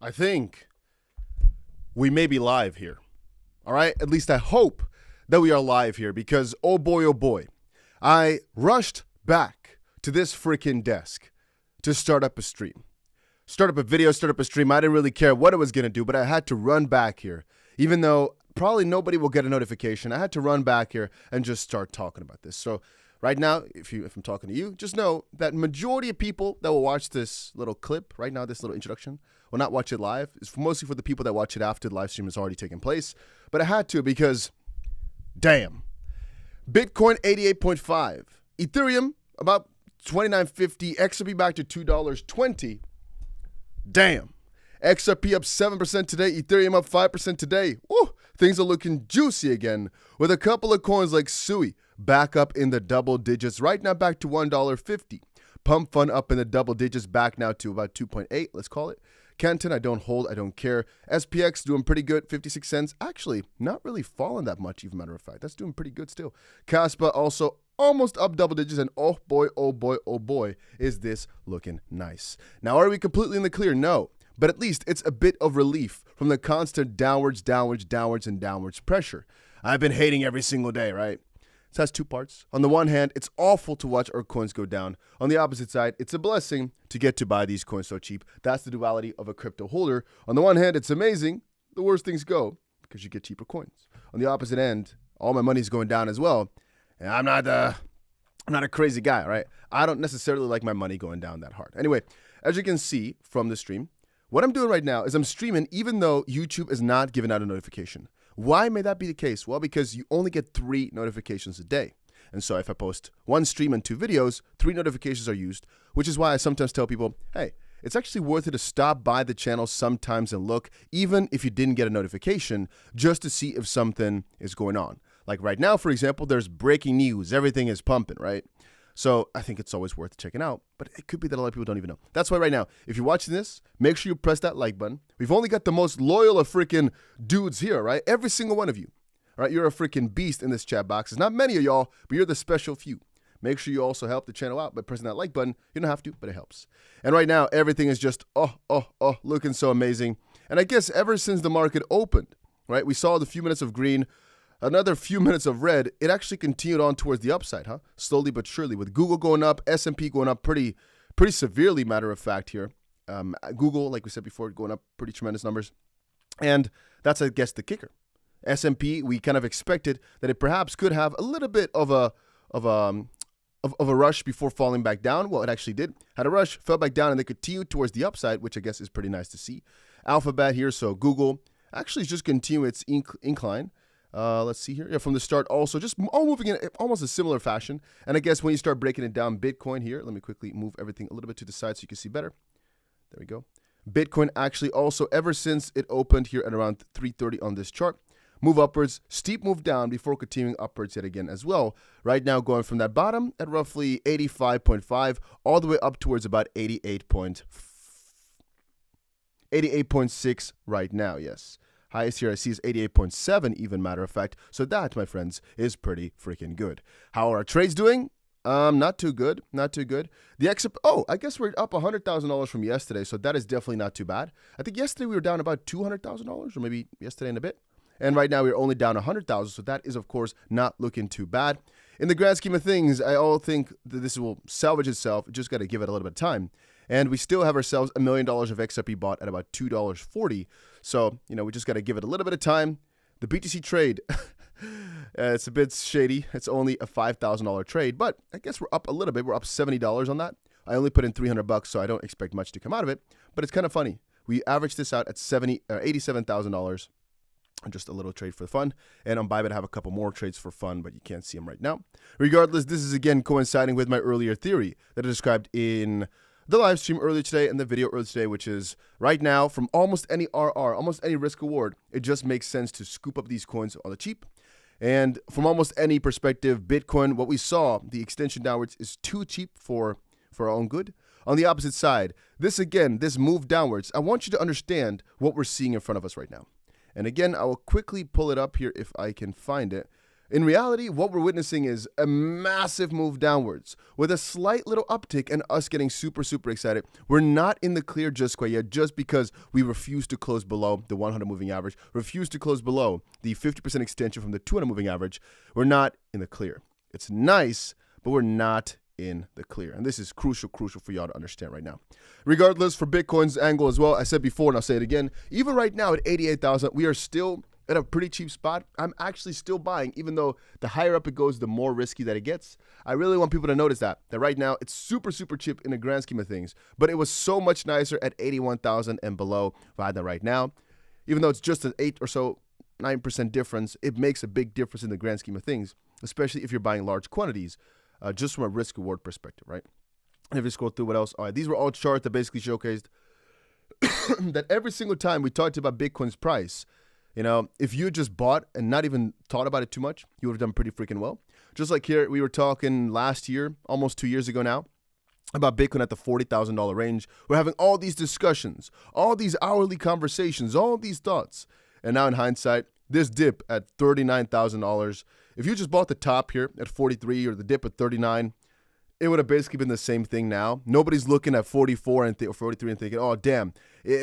I think we may be live here. All right? At least I hope that we are live here because, oh boy, I rushed back to this freaking desk to start up a stream. Start up a video, start up a stream. I didn't really care what it was going to do, but I had to run back here. Even though probably nobody will get a notification, I had to run back here and just start talking about this. So right now, if I'm talking to you, just know that majority of people that will watch this little clip right now, this little introduction, will not watch it live. It's mostly for the people that watch it after the live stream has already taken place. But I had to because, damn. Bitcoin 88.5. Ethereum about 29.50. XRP back to $2.20. Damn. XRP up 7% today. Ethereum up 5% today. Woo, things are looking juicy again with a couple of coins like 𝗬𝗎 back up in the double digits. Right now back to $1.50. Pump Fund up in the double digits, back now to about 2.8, let's call it. Canton, I don't hold, I don't care. SPX doing pretty good, 56 cents. Actually, not really falling that much, even matter of fact. That's doing pretty good still. 𝗂𝗫 also almost up double digits, and oh boy, is this looking nice. Now, are we completely in the clear? No. But at least it's a bit of relief from the constant downwards pressure I've been hating every single day, right? So that's two parts. On the one hand, it's awful to watch our coins go down. On the opposite side, it's a blessing to get to buy these coins so cheap. That's the duality of a crypto holder. On the one hand, it's amazing. The worse things go because you get cheaper coins. On the opposite end, all my money's going down as well. And I'm not a crazy guy, right? I don't necessarily like my money going down that hard. Anyway, as you can see from the stream, what I'm doing right now is I'm streaming even though YouTube is not giving out a notification. Why may that be the case? Well, because you only get 3 notifications a day. And so if I post 1 stream and 2 videos, 3 notifications are used, which is why I sometimes tell people, hey, it's actually worth it to stop by the channel sometimes and look, even if you didn't get a notification, just to see if something is going on. Like right now, for example, there's breaking news. Everything is pumping, right? So I think it's always worth checking out, but it could be that a lot of people don't even know. That's why right now, if you're watching this, make sure you press that like button. We've only got the most loyal of freaking dudes here, right? Every single one of you, all right? You're a freaking beast in this chat box. It's not many of y'all, but you're the special few. Make sure you also help the channel out by pressing that like button. You don't have to, but it helps. And right now, everything is just, looking so amazing. And I guess ever since the market opened, right? We saw the few minutes of green, another few minutes of red, it actually continued on towards the upside, huh? Slowly but surely, with Google going up, S&P going up pretty severely, matter of fact here. Google, like we said before, going up pretty tremendous numbers. And that's, I guess, the kicker. S&P, we kind of expected that it perhaps could have a little bit of a rush before falling back down. Well, it actually did. Had a rush, fell back down, and they continued towards the upside, which I guess is pretty nice to see. Alphabet here, so Google actually just continue its incline. Let's see here. Yeah, from the start also, just all moving in almost a similar fashion. And I guess when you start breaking it down, Bitcoin here, let me quickly move everything a little bit to the side so you can see better. There we go. Bitcoin actually also, ever since it opened here at around 330 on this chart, move upwards, steep move down before continuing upwards yet again as well. Right now going from that bottom at roughly 85.5 all the way up towards about 88.6 right now, yes. Highest here I see is 88.7 even, matter of fact. So that, my friends, is pretty freaking good. How are our trades doing? Not too good. Not too good. The XRP, I guess we're up $100,000 from yesterday, so that is definitely not too bad. I think yesterday we were down about $200,000, or maybe yesterday and a bit. And right now we're only down $100,000, so that is, of course, not looking too bad. In the grand scheme of things, I all think that this will salvage itself. Just got to give it a little bit of time. And we still have ourselves $1 million of XRP bought at about $2.40. So, we just got to give it a little bit of time. The BTC trade, it's a bit shady. It's only a $5,000 trade, but I guess we're up a little bit. We're up $70 on that. I only put in $300, so I don't expect much to come out of it. But it's kind of funny. We averaged this out at $87,000. Just a little trade for fun. And on Bybit, I have a couple more trades for fun, but you can't see them right now. Regardless, this is again coinciding with my earlier theory that I described in the live stream earlier today and the video earlier today, which is right now from almost any RR, almost any risk reward, it just makes sense to scoop up these coins on the cheap. And from almost any perspective, Bitcoin, what we saw, the extension downwards is too cheap for our own good. On the opposite side, this move downwards, I want you to understand what we're seeing in front of us right now. And again, I will quickly pull it up here if I can find it. In reality, what we're witnessing is a massive move downwards with a slight little uptick and us getting super, super excited. We're not in the clear just quite yet, just because we refuse to close below the 100 moving average, refuse to close below the 50% extension from the 200 moving average. We're not in the clear. It's nice, but we're not in the clear. And this is crucial for y'all to understand right now. Regardless, for Bitcoin's angle as well, I said before and I'll say it again, even right now at 88,000, we are still at a pretty cheap spot. I'm actually still buying, even though the higher up it goes, the more risky that it gets. I really want people to notice that right now it's super, super cheap in the grand scheme of things, but it was so much nicer at 81,000 and below right now. Even though it's just an 8 or so, 9% difference, it makes a big difference in the grand scheme of things, especially if you're buying large quantities, just from a risk reward perspective, right? And if you scroll through what else, all right, these were all charts that basically showcased that every single time we talked about Bitcoin's price, you know, if you just bought and not even thought about it too much, you would have done pretty freaking well. Just like here, we were talking last year, almost 2 years ago now, about Bitcoin at the $40,000 range. We're having all these discussions, all these hourly conversations, all these thoughts. And now in hindsight, this dip at $39,000, if you just bought the top here at 43 or the dip at 39, it would have basically been the same thing now. Nobody's looking at 44 or 43 and thinking, oh, damn,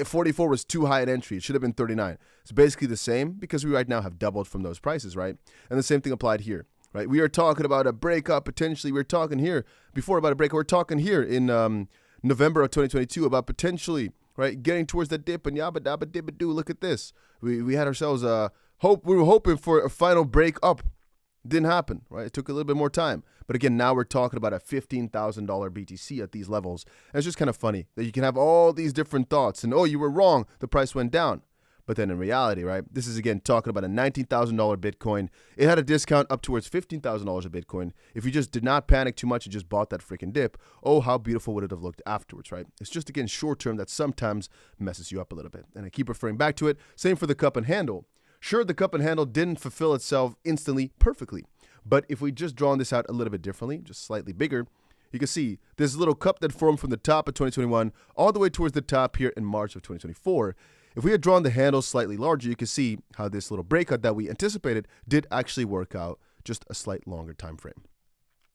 44 was too high at entry. It should have been 39. It's basically the same because we right now have doubled from those prices, right? And the same thing applied here, right? We are talking about a breakup potentially. We're talking here before about a breakup. We're talking here in November of 2022 about potentially, right, getting towards that dip and yabba dabba dibba do. Look at this. We had ourselves hope. We were hoping for a final break up. Didn't happen, right? It took a little bit more time. But again, now we're talking about a $15,000 BTC at these levels. And it's just kind of funny that you can have all these different thoughts and, oh, you were wrong, the price went down. But then in reality, right, this is again talking about a $19,000 Bitcoin. It had a discount up towards $15,000 a Bitcoin. If you just did not panic too much and just bought that freaking dip, oh, how beautiful would it have looked afterwards, right? It's just, again, short term that sometimes messes you up a little bit. And I keep referring back to it. Same for the cup and handle. Sure, the cup and handle didn't fulfill itself instantly perfectly. But if we just draw this out a little bit differently, just slightly bigger, you can see this little cup that formed from the top of 2021 all the way towards the top here in March of 2024. If we had drawn the handle slightly larger, you can see how this little breakout that we anticipated did actually work out just a slight longer time frame.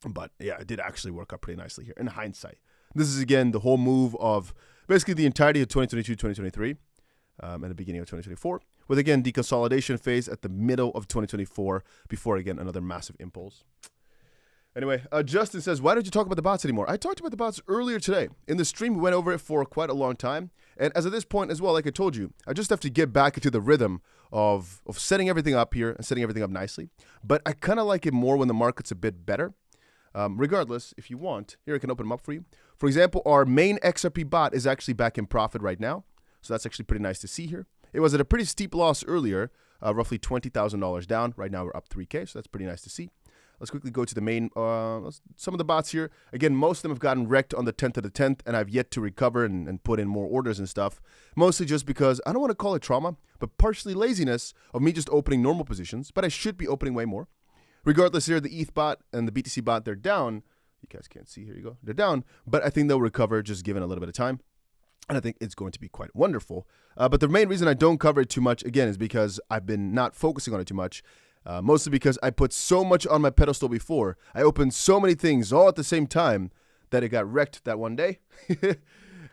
But yeah, it did actually work out pretty nicely here in hindsight. This is, again, the whole move of basically the entirety of 2022, 2023. And the beginning of 2024, with, again, the consolidation phase at the middle of 2024 before, again, another massive impulse. Anyway, Justin says, why don't you talk about the bots anymore? I talked about the bots earlier today. In the stream, we went over it for quite a long time. And as of this point as well, like I told you, I just have to get back into the rhythm of setting everything up here and setting everything up nicely. But I kind of like it more when the market's a bit better. Regardless, if you want, here I can open them up for you. For example, our main XRP bot is actually back in profit right now. So that's actually pretty nice to see here. It was at a pretty steep loss earlier, roughly $20,000 down. Right now we're up 3K, so that's pretty nice to see. Let's quickly go to the main, some of the bots here. Again, most of them have gotten wrecked on the 10th of the 10th, and I've yet to recover and put in more orders and stuff. Mostly just because, I don't want to call it trauma, but partially laziness of me just opening normal positions, but I should be opening way more. Regardless here, the ETH bot and the BTC bot, they're down. You guys can't see, here you go. They're down, but I think they'll recover just given a little bit of time. And I think it's going to be quite wonderful. But the main reason I don't cover it too much, again, is because I've been not focusing on it too much. Mostly because I put so much on my pedestal before. I opened so many things all at the same time that it got wrecked that one day.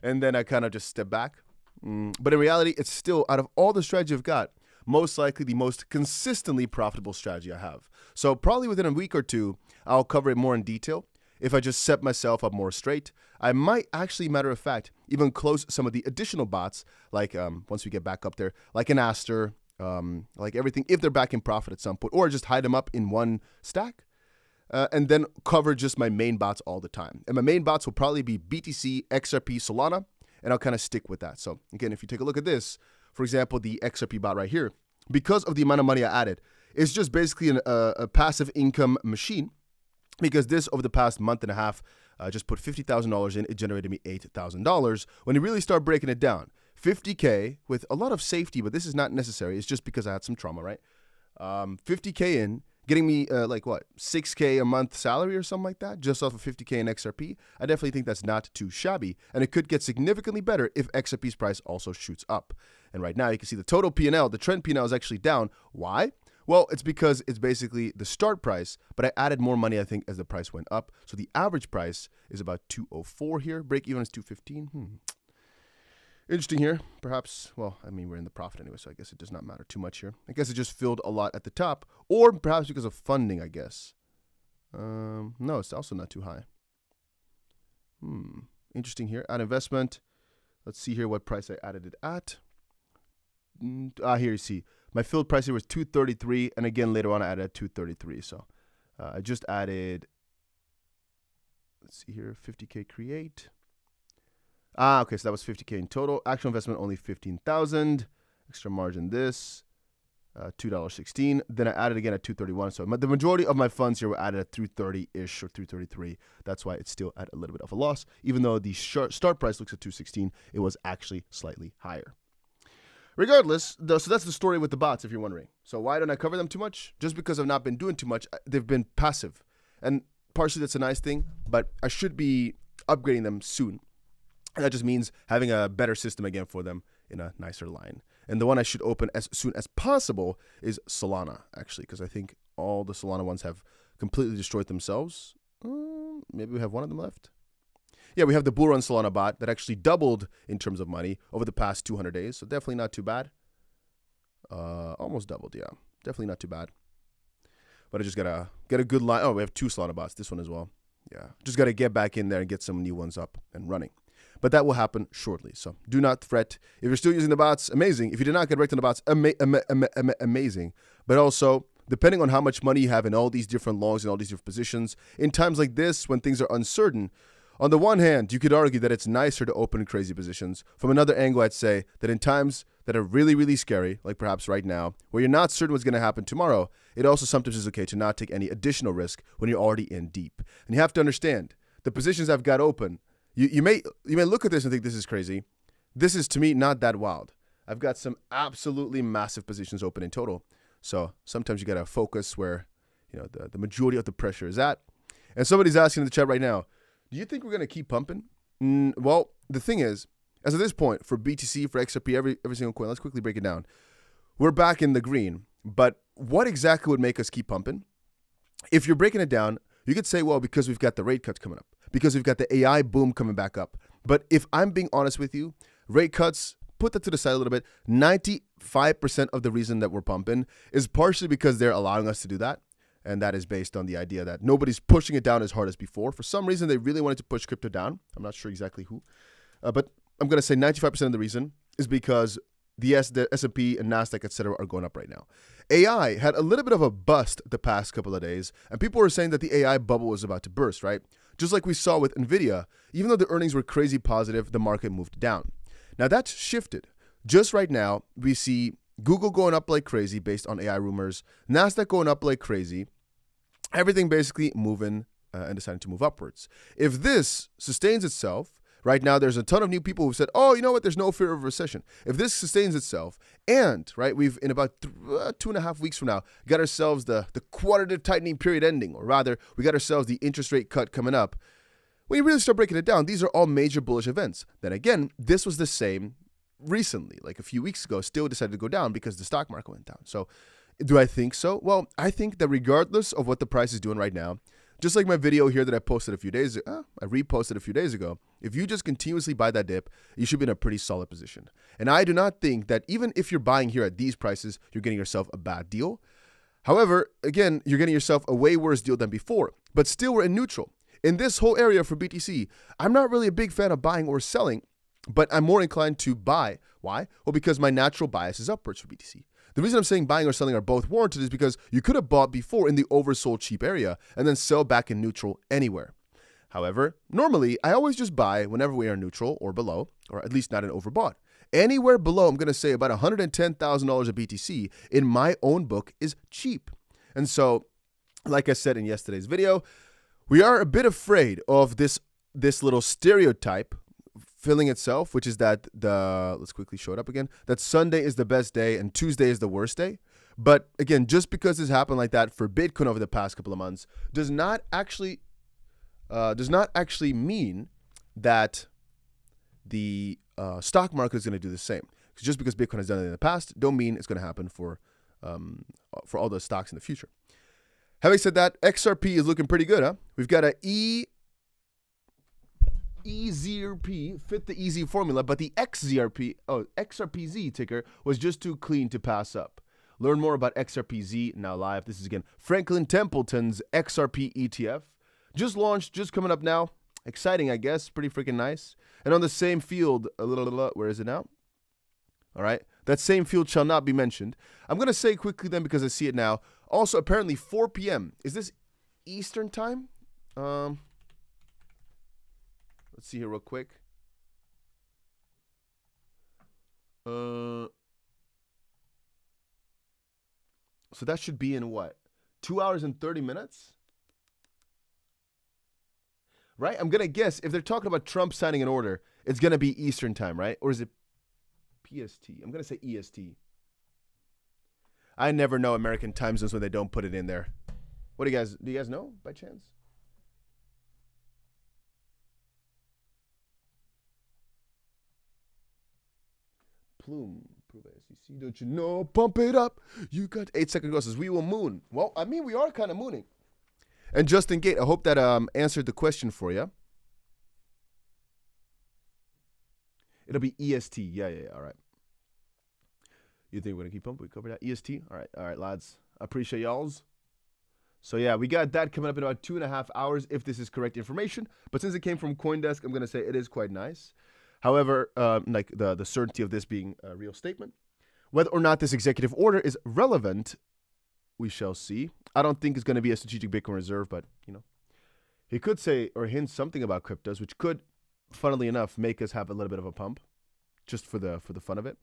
And then I kind of just stepped back. But in reality, it's still, out of all the strategy I've got, most likely the most consistently profitable strategy I have. So probably within a week or two, I'll cover it more in detail. If I just set myself up more straight, I might actually, matter of fact, even close some of the additional bots, like once we get back up there, like an Aster, like everything, if they're back in profit at some point, or just hide them up in one stack, and then cover just my main bots all the time. And my main bots will probably be BTC, XRP, Solana, and I'll kind of stick with that. So again, if you take a look at this, for example, the XRP bot right here, because of the amount of money I added, it's just basically a passive income machine. Because this, over the past month and a half, just put $50,000 in, it generated me $8,000. When you really start breaking it down, 50K with a lot of safety, but this is not necessary. It's just because I had some trauma, right? 50K in, getting me like what, 6K a month salary or something like that, just off of 50K in XRP. I definitely think that's not too shabby, and it could get significantly better if XRP's price also shoots up. And right now you can see the total P&L, the trend P&L is actually down. Why? Well, it's because it's basically the start price, but I added more money, I think, as the price went up. So the average price is about 204 here. Break even is 215. Interesting here. Perhaps, well, I mean, we're in the profit anyway, so I guess it does not matter too much here. I guess it just filled a lot at the top, or perhaps because of funding, I guess. No, it's also not too high. Interesting here. Add investment. Let's see here what price I added it at. Here you see. My filled price here was 233, and again, later on I added 233. So I just added, let's see here, 50K create. Okay, so that was 50K in total. Actual investment only 15,000. Extra margin this, $2.16. Then I added again at 231. So the majority of my funds here were added at 330-ish or 333. That's why it's still at a little bit of a loss. Even though the start price looks at 216, it was actually slightly higher. Regardless, so that's the story with the bots, if you're wondering. So why don't I cover them too much? Just because I've not been doing too much. They've been passive. And partially that's a nice thing, but I should be upgrading them soon. And that just means having a better system again for them in a nicer line. And the one I should open as soon as possible is Solana, actually, because I think all the Solana ones have completely destroyed themselves. Maybe we have one of them left. Yeah, we have the Bull Run Solana bot that actually doubled in terms of money over the past 200 days. So definitely not too bad. Almost doubled, yeah. Definitely not too bad. But I just got to get a good line. Oh, we have two Solana bots. This one as well. Yeah, just got to get back in there and get some new ones up and running. But that will happen shortly. So do not fret. If you're still using the bots, amazing. If you did not get wrecked on the bots, amazing. But also, depending on how much money you have in all these different longs and all these different positions, in times like this, when things are uncertain, on the one hand, you could argue that it's nicer to open crazy positions. From another angle, I'd say that in times that are really, really scary, like perhaps right now, where you're not certain what's going to happen tomorrow, it also sometimes is okay to not take any additional risk when you're already in deep. And you have to understand, the positions I've got open, you may look at this and think this is crazy. This is, to me, not that wild. I've got some absolutely massive positions open in total. So sometimes you got to focus where the majority of the pressure is at. And somebody's asking in the chat right now, do you think we're going to keep pumping? Well, the thing is, as of this point, for BTC, for XRP, every single coin, let's quickly break it down. We're back in the green. But what exactly would make us keep pumping? If you're breaking it down, you could say, well, because we've got the rate cuts coming up, because we've got the AI boom coming back up. But if I'm being honest with you, rate cuts, put that to the side a little bit, 95% of the reason that we're pumping is partially because they're allowing us to do that. And that is based on the idea that nobody's pushing it down as hard as before. For some reason, they really wanted to push crypto down. I'm not sure exactly who. But I'm going to say 95% of the reason is because the S&P and NASDAQ, et cetera, are going up right now. AI had a little bit of a bust the past couple of days. And people were saying that the AI bubble was about to burst, right? Just like we saw with NVIDIA, even though the earnings were crazy positive, the market moved down. Now, that's shifted. Just right now, we see Google going up like crazy based on AI rumors, NASDAQ going up like crazy, everything basically moving and deciding to move upwards. If this sustains itself, right now there's a ton of new people who said, oh, you know what, there's no fear of recession. If this sustains itself, and right, we've in about 2.5 weeks from now got ourselves the quantitative tightening period ending, or rather, we got ourselves the interest rate cut coming up. When you really start breaking it down, these are all major bullish events. Then again, this was the same recently, like a few weeks ago, still decided to go down because the stock market went down. So do I think so? Well, I think that regardless of what the price is doing right now, just like my video here that I posted a few days ago, I reposted a few days ago, if you just continuously buy that dip, you should be in a pretty solid position. And I do not think that even if you're buying here at these prices, you're getting yourself a bad deal. However, again, you're getting yourself a way worse deal than before, but still we're in neutral. In this whole area for BTC, I'm not really a big fan of buying or selling, but I'm more inclined to buy. Why? Well, because my natural bias is upwards for BTC. The reason I'm saying buying or selling are both warranted is because you could have bought before in the oversold cheap area and then sell back in neutral anywhere. However, normally I always just buy whenever we are neutral or below, or at least not an overbought. Anywhere below, I'm going to say about $110,000 of BTC in my own book is cheap. And so, like I said in yesterday's video, we are a bit afraid of this little stereotype filling itself, which is that let's quickly show it up again, that Sunday is the best day and Tuesday is the worst day. But again, just because this happened like that for Bitcoin over the past couple of months does not actually mean that the stock market is going to do the same. Just because Bitcoin has done it in the past, don't mean it's going to happen for for all those stocks in the future. Having said that, XRP is looking pretty good, huh? We've got a EZRP fit the easy formula, but the XRPZ ticker was just too clean to pass up. Learn more about XRPZ now live. This is again Franklin Templeton's XRP ETF. Just launched, just coming up now. Exciting, I guess. Pretty freaking nice. And on the same field, where is it now? All right. That same field shall not be mentioned. I'm going to say quickly then because I see it now. Also, apparently 4 p.m. Is this Eastern time? Let's see here real quick. So that should be in what? 2 hours and 30 minutes? Right? I'm going to guess if they're talking about Trump signing an order, it's going to be Eastern time, right? Or is it PST? I'm going to say EST. I never know American time zones when they don't put it in there. What do you guys know by chance? Plume. SEC, don't you know? Pump it up. You got 8 second ago says we will moon. Well, I mean, we are kind of mooning. And Justin Gate, I hope that answered the question for you. It'll be EST. Yeah. All right. You think we're going to keep pumping? We covered that. EST? All right, lads. I appreciate y'all's. So, yeah, we got that coming up in about 2.5 hours if this is correct information. But since it came from CoinDesk, I'm going to say it is quite nice. However, like the certainty of this being a real statement, whether or not this executive order is relevant, we shall see. I don't think it's going to be a strategic Bitcoin reserve, but, you know, he could say or hint something about cryptos, which could, funnily enough, make us have a little bit of a pump just for the fun of it.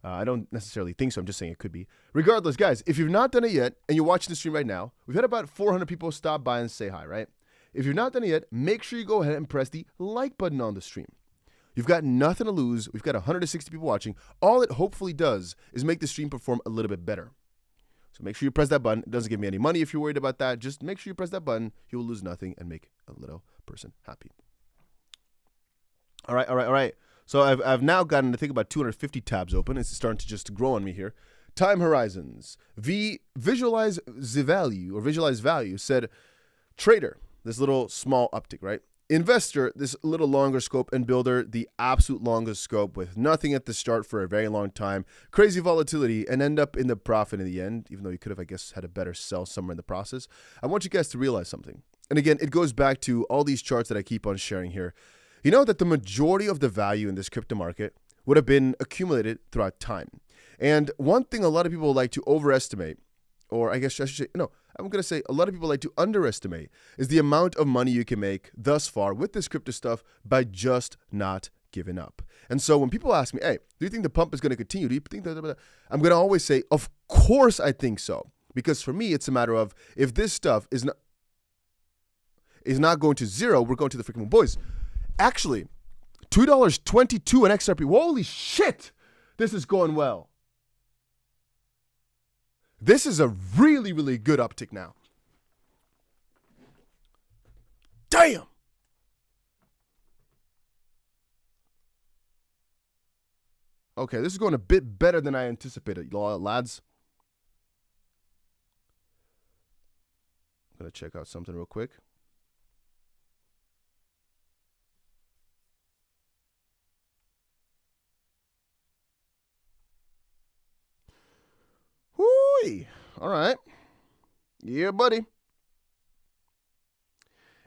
I don't necessarily think so. I'm just saying it could be. Regardless, guys, if you've not done it yet and you're watching the stream right now, we've had about 400 people stop by and say hi, right? If you've not done it yet, make sure you go ahead and press the like button on the stream. You've got nothing to lose. We've got 160 people watching. All it hopefully does is make the stream perform a little bit better. So make sure you press that button. It doesn't give me any money if you're worried about that. Just make sure you press that button. You will lose nothing and make a little person happy. All right. So I've now gotten, I think, about 250 tabs open. It's starting to just grow on me here. Time horizons. Visualize the value, or visualize value, said trader, this little small uptick, right? Investor, this little longer scope, and builder, the absolute longest scope with nothing at the start for a very long time, crazy volatility, and end up in the profit in the end, even though you could have, I guess, had a better sell somewhere in the process. I want you guys to realize something. And again, it goes back to all these charts that I keep on sharing here. You know that the majority of the value in this crypto market would have been accumulated throughout time. And one thing a lot of people like to overestimate, or I guess I should say, no, I'm going to say a lot of people like to underestimate, is the amount of money you can make thus far with this crypto stuff by just not giving up. And so when people ask me, hey, do you think the pump is going to continue? Do you think that? I'm going to always say, of course I think so. Because for me, it's a matter of if this stuff is not going to zero, we're going to the freaking moon. Boys, actually, $2.22 an XRP. Holy shit, this is going well. This is a really, really good uptick now. Damn. Okay, this is going a bit better than I anticipated, lads. I'm going to check out something real quick. Whoo! All right. Yeah, buddy.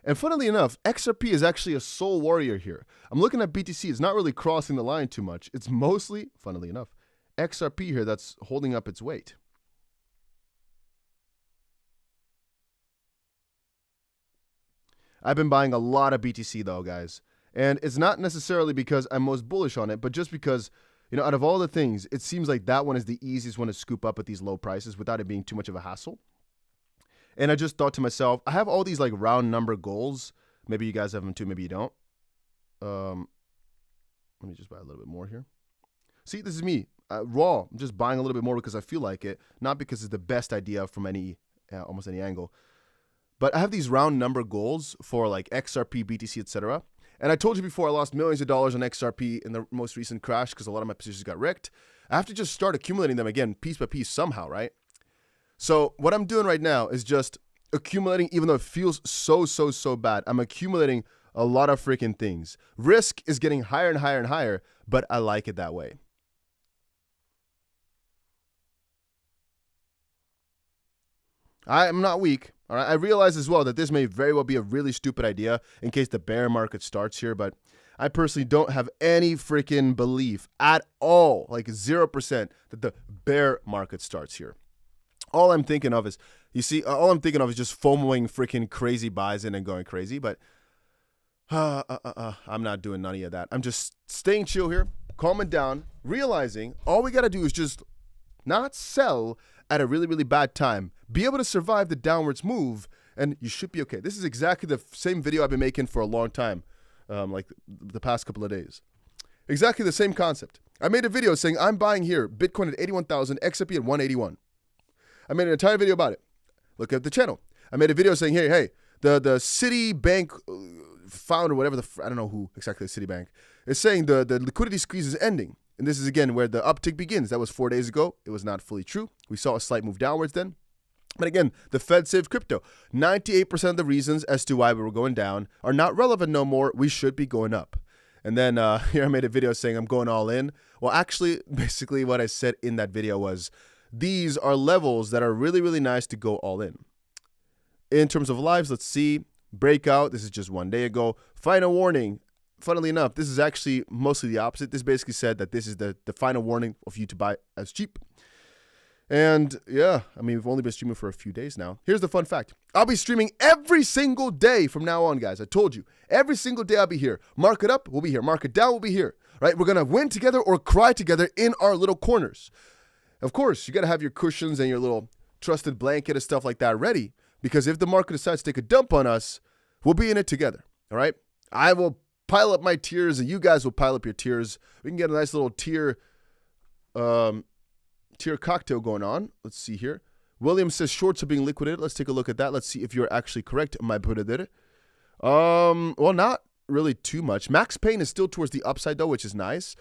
And funnily enough, XRP is actually a sole warrior here. I'm looking at BTC. It's not really crossing the line too much. It's mostly, funnily enough, XRP here that's holding up its weight. I've been buying a lot of BTC though, guys. And it's not necessarily because I'm most bullish on it, but just because, you know, out of all the things, it seems like that one is the easiest one to scoop up at these low prices without it being too much of a hassle. And I just thought to myself, I have all these like round number goals. Maybe you guys have them too, maybe you don't. Let me just buy a little bit more here. See, this is me, raw. I'm just buying a little bit more because I feel like it, not because it's the best idea from almost any angle. But I have these round number goals for like XRP, BTC, etc. And I told you before, I lost millions of dollars on XRP in the most recent crash because a lot of my positions got wrecked. I have to just start accumulating them again, piece by piece somehow, right? So what I'm doing right now is just accumulating, even though it feels so bad. I'm accumulating a lot of freaking things. Risk is getting higher and higher and higher, but I like it that way. I'm not weak. All right. I realize as well that this may very well be a really stupid idea in case the bear market starts here, but I personally don't have any freaking belief at all, like 0%, that the bear market starts here. All I'm thinking of is, you see, all I'm thinking of is just FOMOing freaking crazy buys in and going crazy, but I'm not doing none of that. I'm just staying chill here, calming down, realizing all we got to do is just not sell at a really bad time, be able to survive the downwards move, and you should be okay. This is exactly the same video I've been making for a long time, like the past couple of days. Exactly the same concept. I made a video saying I'm buying here, Bitcoin at 81,000, XRP at 181. I made an entire video about it. Look at the channel. I made a video saying, hey, the Citibank founder, whatever I don't know who exactly the Citibank, is saying the liquidity squeeze is ending. And this is, again, where the uptick begins. That was 4 days ago. It was not fully true. We saw a slight move downwards then. But again, the Fed saved crypto. 98% of the reasons as to why we were going down are not relevant no more. We should be going up. And then here I made a video saying I'm going all in. Well, actually, basically what I said in that video was these are levels that are really nice to go all in. In terms of lives, let's see. Breakout, this is just 1 day ago. Final warning. Funnily enough, this is actually mostly the opposite. This basically said that this is the final warning of you to buy as cheap. And yeah, I mean, we've only been streaming for a few days now. Here's the fun fact. I'll be streaming every single day from now on, guys. I told you. Every single day I'll be here. Market up, we'll be here. Market down, we'll be here. Right? We're going to win together or cry together in our little corners. Of course, you got to have your cushions and your little trusted blanket and stuff like that ready. Because if the market decides to take a dump on us, we'll be in it together. All right? I will pile up my tears, and you guys will pile up your tears. We can get a nice little tear cocktail going on. Let's see here. William says shorts are being liquidated. Let's take a look at that. Let's see if you're actually correct, my brother. Well, not really too much. Max Payne is still towards the upside, though, which is nice.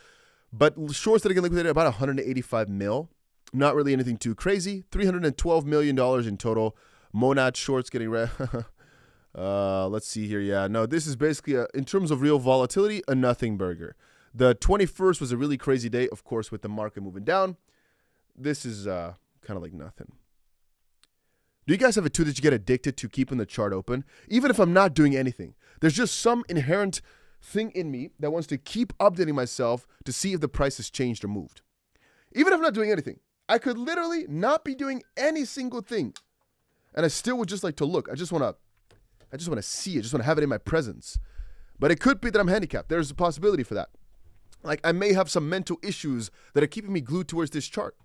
But shorts that are getting liquidated, about 185 mil. Not really anything too crazy. $312 million in total. Monad shorts getting let's see here. Yeah, no, this is basically, in terms of real volatility, a nothing burger. The 21st was a really crazy day, of course, with the market moving down. This is kind of like nothing. Do you guys have a tool that you get addicted to keeping the chart open? Even if I'm not doing anything, there's just some inherent thing in me that wants to keep updating myself to see if the price has changed or moved. Even if I'm not doing anything, I could literally not be doing any single thing, and I still would just like to look. I just want to see it. I just want to have it in my presence. But it could be that I'm handicapped. There's a possibility for that. Like, I may have some mental issues that are keeping me glued towards this chart.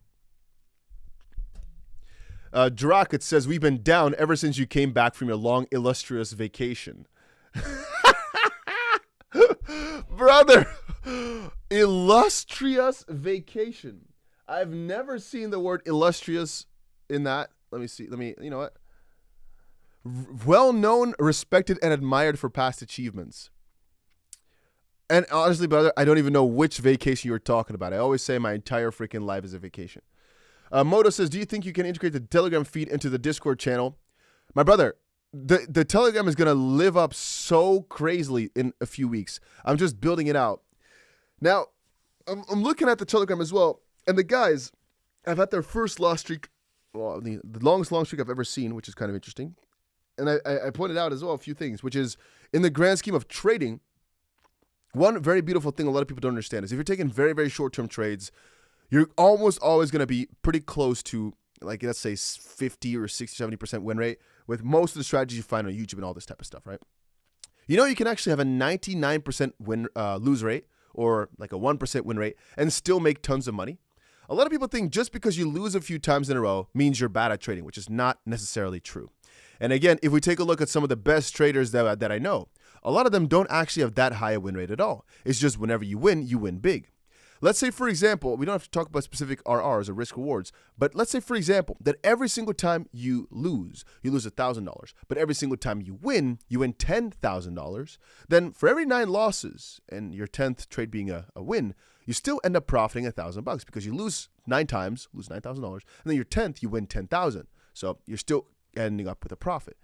Drac, says, we've been down ever since you came back from your long, illustrious vacation. Brother, illustrious vacation. I've never seen the word illustrious in that. Let me see. You know what? Well-known, respected, and admired for past achievements. And honestly, brother, I don't even know which vacation you were talking about. I always say my entire freaking life is a vacation. Moto says, do you think you can integrate the Telegram feed into the Discord channel? My brother, the Telegram is going to live up so crazily in a few weeks. I'm just building it out. Now, I'm looking at the Telegram as well. And the guys have had their first loss streak, well, the longest long streak I've ever seen, which is kind of interesting. And I pointed out as well a few things, which is in the grand scheme of trading, one very beautiful thing a lot of people don't understand is if you're taking very short-term trades, you're almost always going to be pretty close to, like, let's say 50 or 60, 70% win rate with most of the strategies you find on YouTube and all this type of stuff, right? You know, you can actually have a 99% lose rate or like a 1% win rate and still make tons of money. A lot of people think just because you lose a few times in a row means you're bad at trading, which is not necessarily true. And again, if we take a look at some of the best traders that I know, a lot of them don't actually have that high a win rate at all. It's just whenever you win big. Let's say, for example, we don't have to talk about specific RRs or risk rewards, but let's say, for example, that every single time you lose $1,000, but every single time you win $10,000. Then for every 9 losses and your 10th trade being a win, you still end up profiting $1,000 because you lose 9 times, lose $9,000, and then your 10th you win 10,000. So you're still ending up with a profit.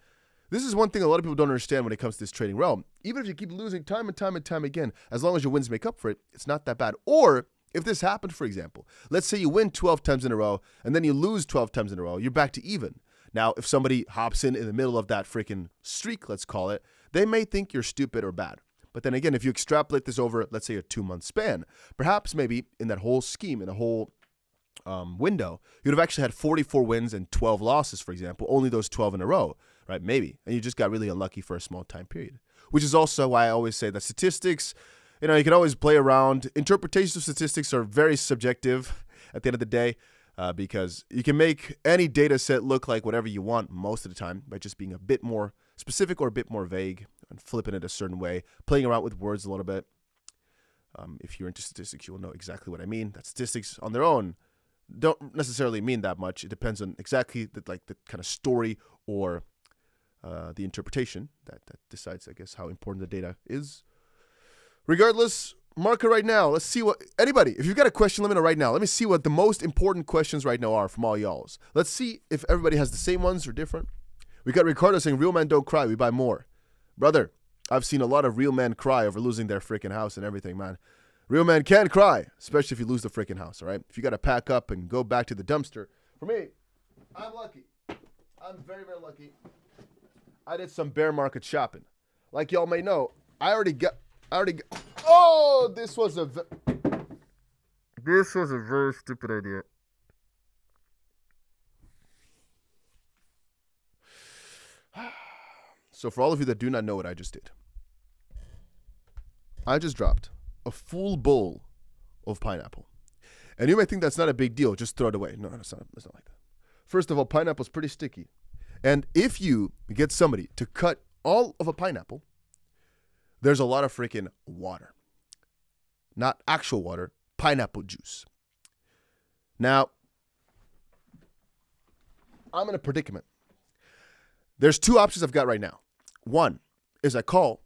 This is one thing a lot of people don't understand when it comes to this trading realm. Even if you keep losing time and time and time again, as long as your wins make up for it, it's not that bad. Or if this happened, for example, let's say you win 12 times in a row and then you lose 12 times in a row, you're back to even. Now, if somebody hops in the middle of that freaking streak, let's call it, they may think you're stupid or bad. But then again, if you extrapolate this over, let's say a 2-month span, perhaps maybe in that whole scheme, in the whole window, you'd have actually had 44 wins and 12 losses, for example, only those 12 in a row, right? Maybe. And you just got really unlucky for a small time period, which is also why I always say that statistics, you can always play around. Interpretations of statistics are very subjective at the end of the day because you can make any data set look like whatever you want most of the time by just being a bit more specific or a bit more vague and flipping it a certain way, playing around with words a little bit. If you're into statistics, you will know exactly what I mean. That statistics on their own don't necessarily mean that much. It depends on exactly the kind of story or the interpretation that decides, I guess, how important the data is. Regardless, market right now. Let's see what anybody. If you've got a question, let me know right now. Let me see what the most important questions right now are from all y'all's. Let's see if everybody has the same ones or different. We got Ricardo saying, "Real men don't cry. We buy more." Brother, I've seen a lot of real men cry over losing their freaking house and everything, man. Real men can cry, especially if you lose the freaking house, all right? If you got to pack up and go back to the dumpster. For me, I'm lucky. I'm very, very lucky. I did some bear market shopping. Like y'all may know, I already got, oh, this was a very stupid idea. So for all of you that do not know what I just did, I just dropped a full bowl of pineapple. And you may think that's not a big deal, just throw it away. No, it's not like that. First of all, pineapple's pretty sticky. And if you get somebody to cut all of a pineapple, there's a lot of freaking water. Not actual water, pineapple juice. Now, I'm in a predicament. There's 2 options I've got right now. One is I call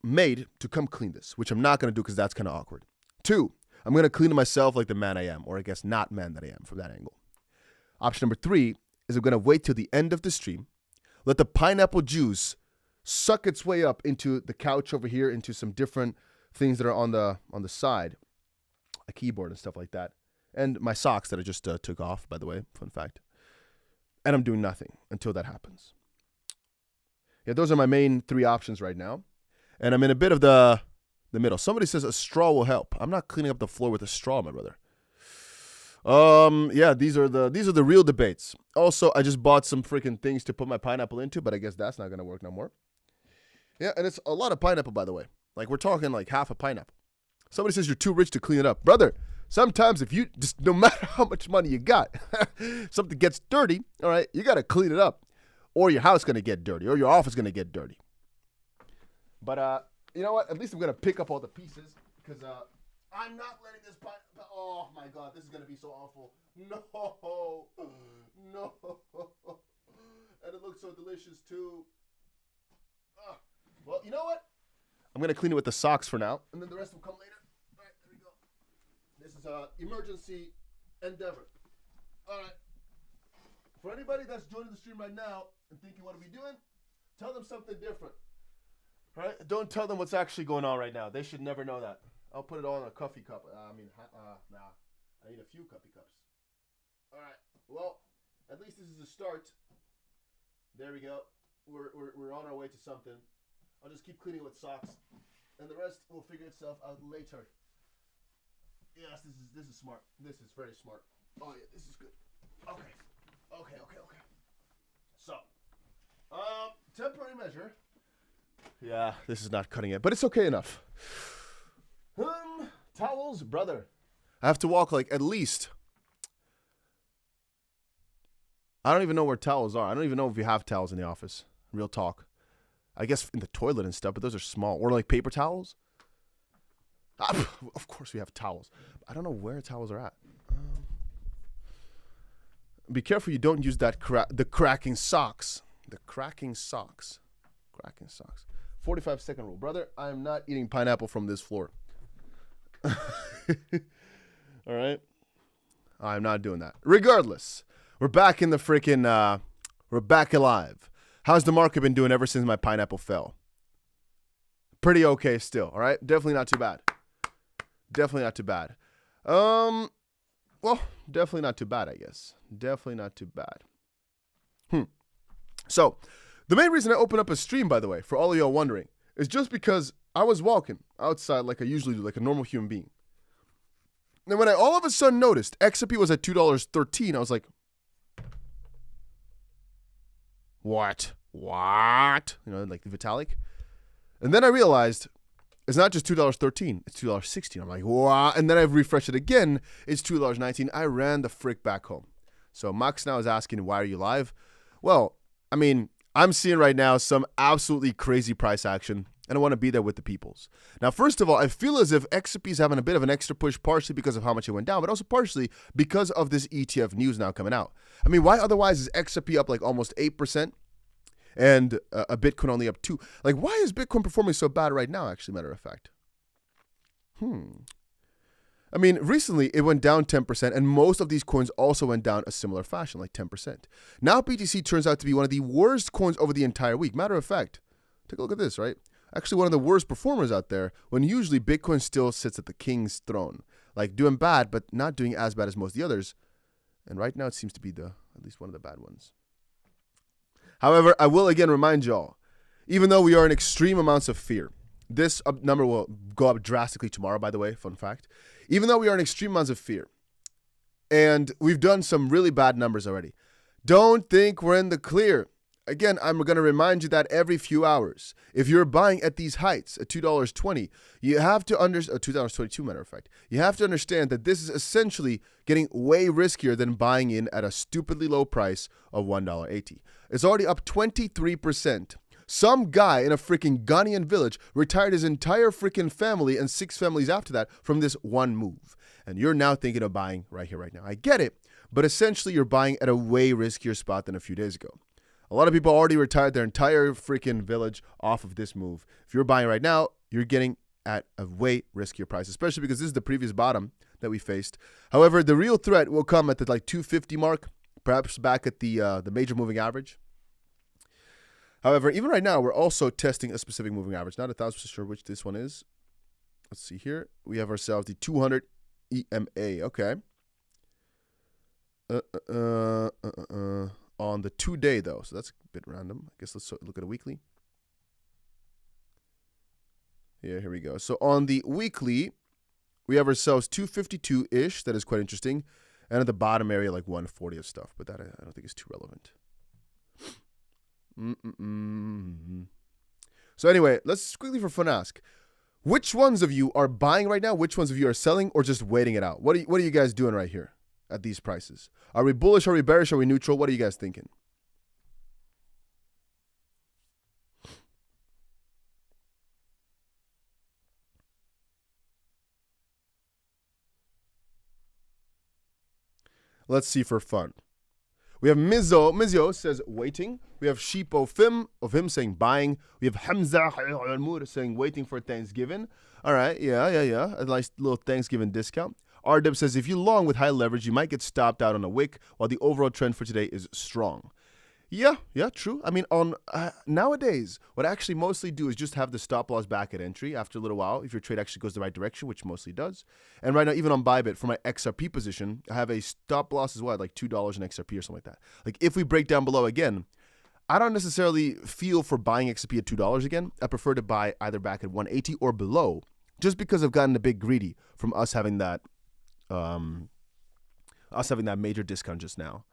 Maid to come clean this, which I'm not going to do because that's kind of awkward. 2, I'm going to clean it myself like the man I am, or I guess not man that I am from that angle. Option number 3 is I'm going to wait till the end of the stream, let the pineapple juice suck its way up into the couch over here, into some different things that are on the side, a keyboard and stuff like that, and my socks that I just took off, by the way, fun fact. And I'm doing nothing until that happens. Yeah, those are my main 3 options right now. And I'm in a bit of the middle. Somebody says a straw will help. I'm not cleaning up the floor with a straw, my brother. Yeah, these are the real debates. Also, I just bought some freaking things to put my pineapple into, but I guess that's not gonna work no more. Yeah, and it's a lot of pineapple, by the way. Like, we're talking like half a pineapple. Somebody says you're too rich to clean it up. Brother, sometimes if you just, no matter how much money you got, something gets dirty, all right, you gotta clean it up. Or your house gonna get dirty, or your office gonna get dirty. But you know what? At least I'm gonna pick up all the pieces because I'm not letting this pineapple. Oh my God, this is gonna be so awful. No, no, and it looks so delicious too. Well, you know what? I'm gonna clean it with the socks for now, and then the rest will come later. All right, there we go. This is a emergency endeavor. All right. For anybody that's joining the stream right now and thinking what are we doing, tell them something different. All right? Don't tell them what's actually going on right now. They should never know that. I'll put it all in a coffee cup. Nah. I need a few coffee cups. All right. Well, at least this is a start. There we go. We're on our way to something. I'll just keep cleaning with socks, and the rest will figure itself out later. Yes, this is smart. This is very smart. Oh yeah, this is good. Okay. So, temporary measure. Yeah, this is not cutting it, but it's okay enough. Towels, brother. I have to walk like at least. I don't even know where towels are. I don't even know if you have towels in the office. Real talk. I guess in the toilet and stuff, but those are small. Or like paper towels. Of course we have towels. I don't know where towels are at. Be careful you don't use that the cracking socks. The cracking socks. Cracking socks. 45-second rule. Brother, I am not eating pineapple from this floor. All right? I'm not doing that. Regardless, we're back in the freaking, we're back alive. How's the market been doing ever since my pineapple fell? Pretty okay still, all right? Definitely not too bad. Definitely not too bad. Well, definitely not too bad, I guess. Definitely not too bad. So, the main reason I opened up a stream, by the way, for all of y'all wondering, is just because I was walking outside like I usually do, like a normal human being. And when I all of a sudden noticed XRP was at $2.13, I was like, what? What? You know, like the Vitalik. And then I realized it's not just $2.13, it's $2.16. I'm like, wow. And then I've refreshed it again. It's $2.19. I ran the frick back home. So Max now is asking, why are you live? Well, I mean, I'm seeing right now some absolutely crazy price action, and I want to be there with the peoples. Now, first of all, I feel as if XRP is having a bit of an extra push, partially because of how much it went down, but also partially because of this ETF news now coming out. I mean, why otherwise is XRP up like almost 8%? And a Bitcoin only up 2%. Like, why is Bitcoin performing so bad right now, actually, matter of fact? I mean, recently it went down 10%, and most of these coins also went down a similar fashion, like 10%. Now BTC turns out to be one of the worst coins over the entire week. Matter of fact, take a look at this, right? Actually, one of the worst performers out there, when usually Bitcoin still sits at the king's throne. Like, doing bad, but not doing as bad as most of the others. And right now it seems to be at least one of the bad ones. However, I will again remind y'all, even though we are in extreme amounts of fear, this number will go up drastically tomorrow, by the way, fun fact. Even though we are in extreme amounts of fear, and we've done some really bad numbers already, don't think we're in the clear. Again, I'm going to remind you that every few hours, if you're buying at these heights, at $2.20, you have to understand, $2.22, matter of fact, you have to understand that this is essentially getting way riskier than buying in at a stupidly low price of $1.80. It's already up 23%. Some guy in a freaking Ghanaian village retired his entire freaking family and 6 families after that from this one move. And you're now thinking of buying right here, right now. I get it, but essentially you're buying at a way riskier spot than a few days ago. A lot of people already retired their entire freaking village off of this move. If you're buying right now, you're getting at a way riskier price, especially because this is the previous bottom that we faced. However, the real threat will come at the like 250 mark, perhaps back at the major moving average. However, even right now, we're also testing a specific moving average. Not 1,000% sure which this one is. Let's see here. We have ourselves the 200 EMA. Okay. On the 2-day, though. So that's a bit random. I guess let's look at a weekly. Yeah, here we go. So on the weekly, we have ourselves 252-ish. That is quite interesting. And at the bottom area, like 140 of stuff. But that I don't think is too relevant. So anyway, let's quickly for fun ask. Which ones of you are buying right now? Which ones of you are selling or just waiting it out? What are you guys doing right here at these prices? Are we bullish? Are we bearish? Are we neutral? What are you guys thinking? Let's see for fun. We have Mizio says waiting. We have Sheep of him saying buying. We have Hamza saying waiting for Thanksgiving. All right, yeah. A nice little Thanksgiving discount. RDub says if you long with high leverage, you might get stopped out on a wick, while the overall trend for today is strong. Yeah, true. I mean, on nowadays, what I actually mostly do is just have the stop loss back at entry after a little while, if your trade actually goes the right direction, which mostly does. And right now, even on Bybit, for my XRP position, I have a stop loss as well, like $2 in XRP or something like that. Like, if we break down below again, I don't necessarily feel for buying XRP at $2 again. I prefer to buy either back at 180 or below, just because I've gotten a bit greedy from us having that major discount just now.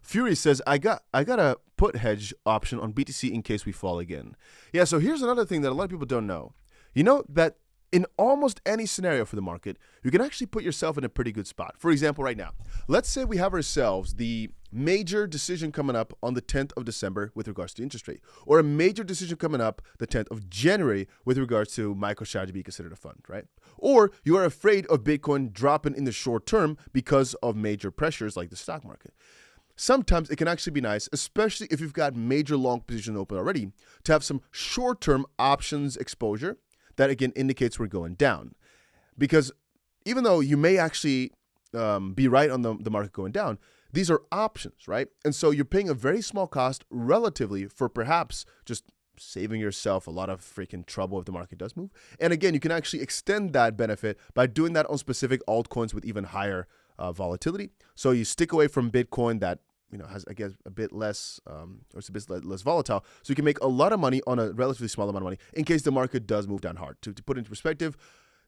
Fury says, I got a put hedge option on BTC in case we fall again. Yeah, so here's another thing that a lot of people don't know. You know that in almost any scenario for the market, you can actually put yourself in a pretty good spot. For example, right now, let's say we have ourselves the major decision coming up on the 10th of December with regards to interest rate, or a major decision coming up the 10th of January with regards to MicroStrategy being considered a fund, right? Or you are afraid of Bitcoin dropping in the short term because of major pressures like the stock market. Sometimes it can actually be nice, especially if you've got major long positions open already, to have some short-term options exposure that, again, indicates we're going down. Because even though you may actually be right on the market going down, these are options, right? And so you're paying a very small cost relatively for perhaps just saving yourself a lot of freaking trouble if the market does move. And again, you can actually extend that benefit by doing that on specific altcoins with even higher volatility. So you stick away from Bitcoin that, you know, has, I guess, a bit less, or it's a bit less volatile. So you can make a lot of money on a relatively small amount of money in case the market does move down hard. To put it into perspective,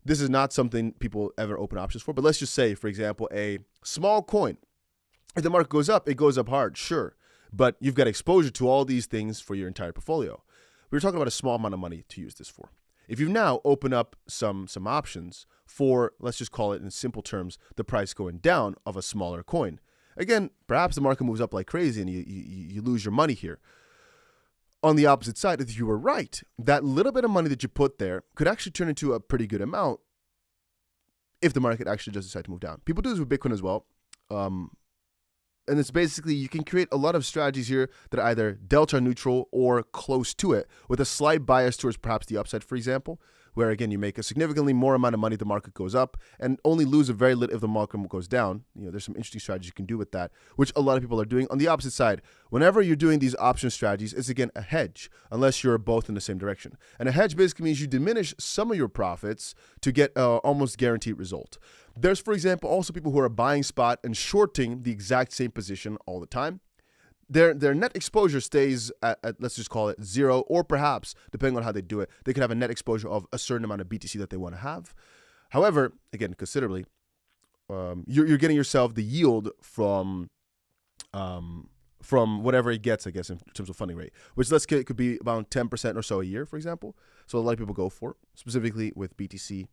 this is not something people ever open options for. But let's just say, for example, a small coin, if the market goes up, it goes up hard, sure. But you've got exposure to all these things for your entire portfolio. We're talking about a small amount of money to use this for. If you now open up some options for, let's just call it in simple terms, the price going down of a smaller coin. Again, perhaps the market moves up like crazy and you lose your money here. On the opposite side, if you were right, that little bit of money that you put there could actually turn into a pretty good amount if the market actually does decide to move down. People do this with Bitcoin as well. And it's basically, you can create a lot of strategies here that are either delta neutral or close to it, with a slight bias towards perhaps the upside, for example, where again, you make a significantly more amount of money if the market goes up and only lose a very little if the market goes down. You know, there's some interesting strategies you can do with that, which a lot of people are doing. On the opposite side, whenever you're doing these option strategies, it's again a hedge, unless you're both in the same direction. And a hedge basically means you diminish some of your profits to get almost guaranteed result. There's, for example, also people who are buying spot and shorting the exact same position all the time. Their net exposure stays at, let's just call it 0, or perhaps, depending on how they do it, they could have a net exposure of a certain amount of BTC that they want to have. However, again, considerably, you're getting yourself the yield from whatever it gets, I guess, in terms of funding rate, which let's get, it could be about 10% or so a year, for example. So a lot of people go for it, specifically with BTC.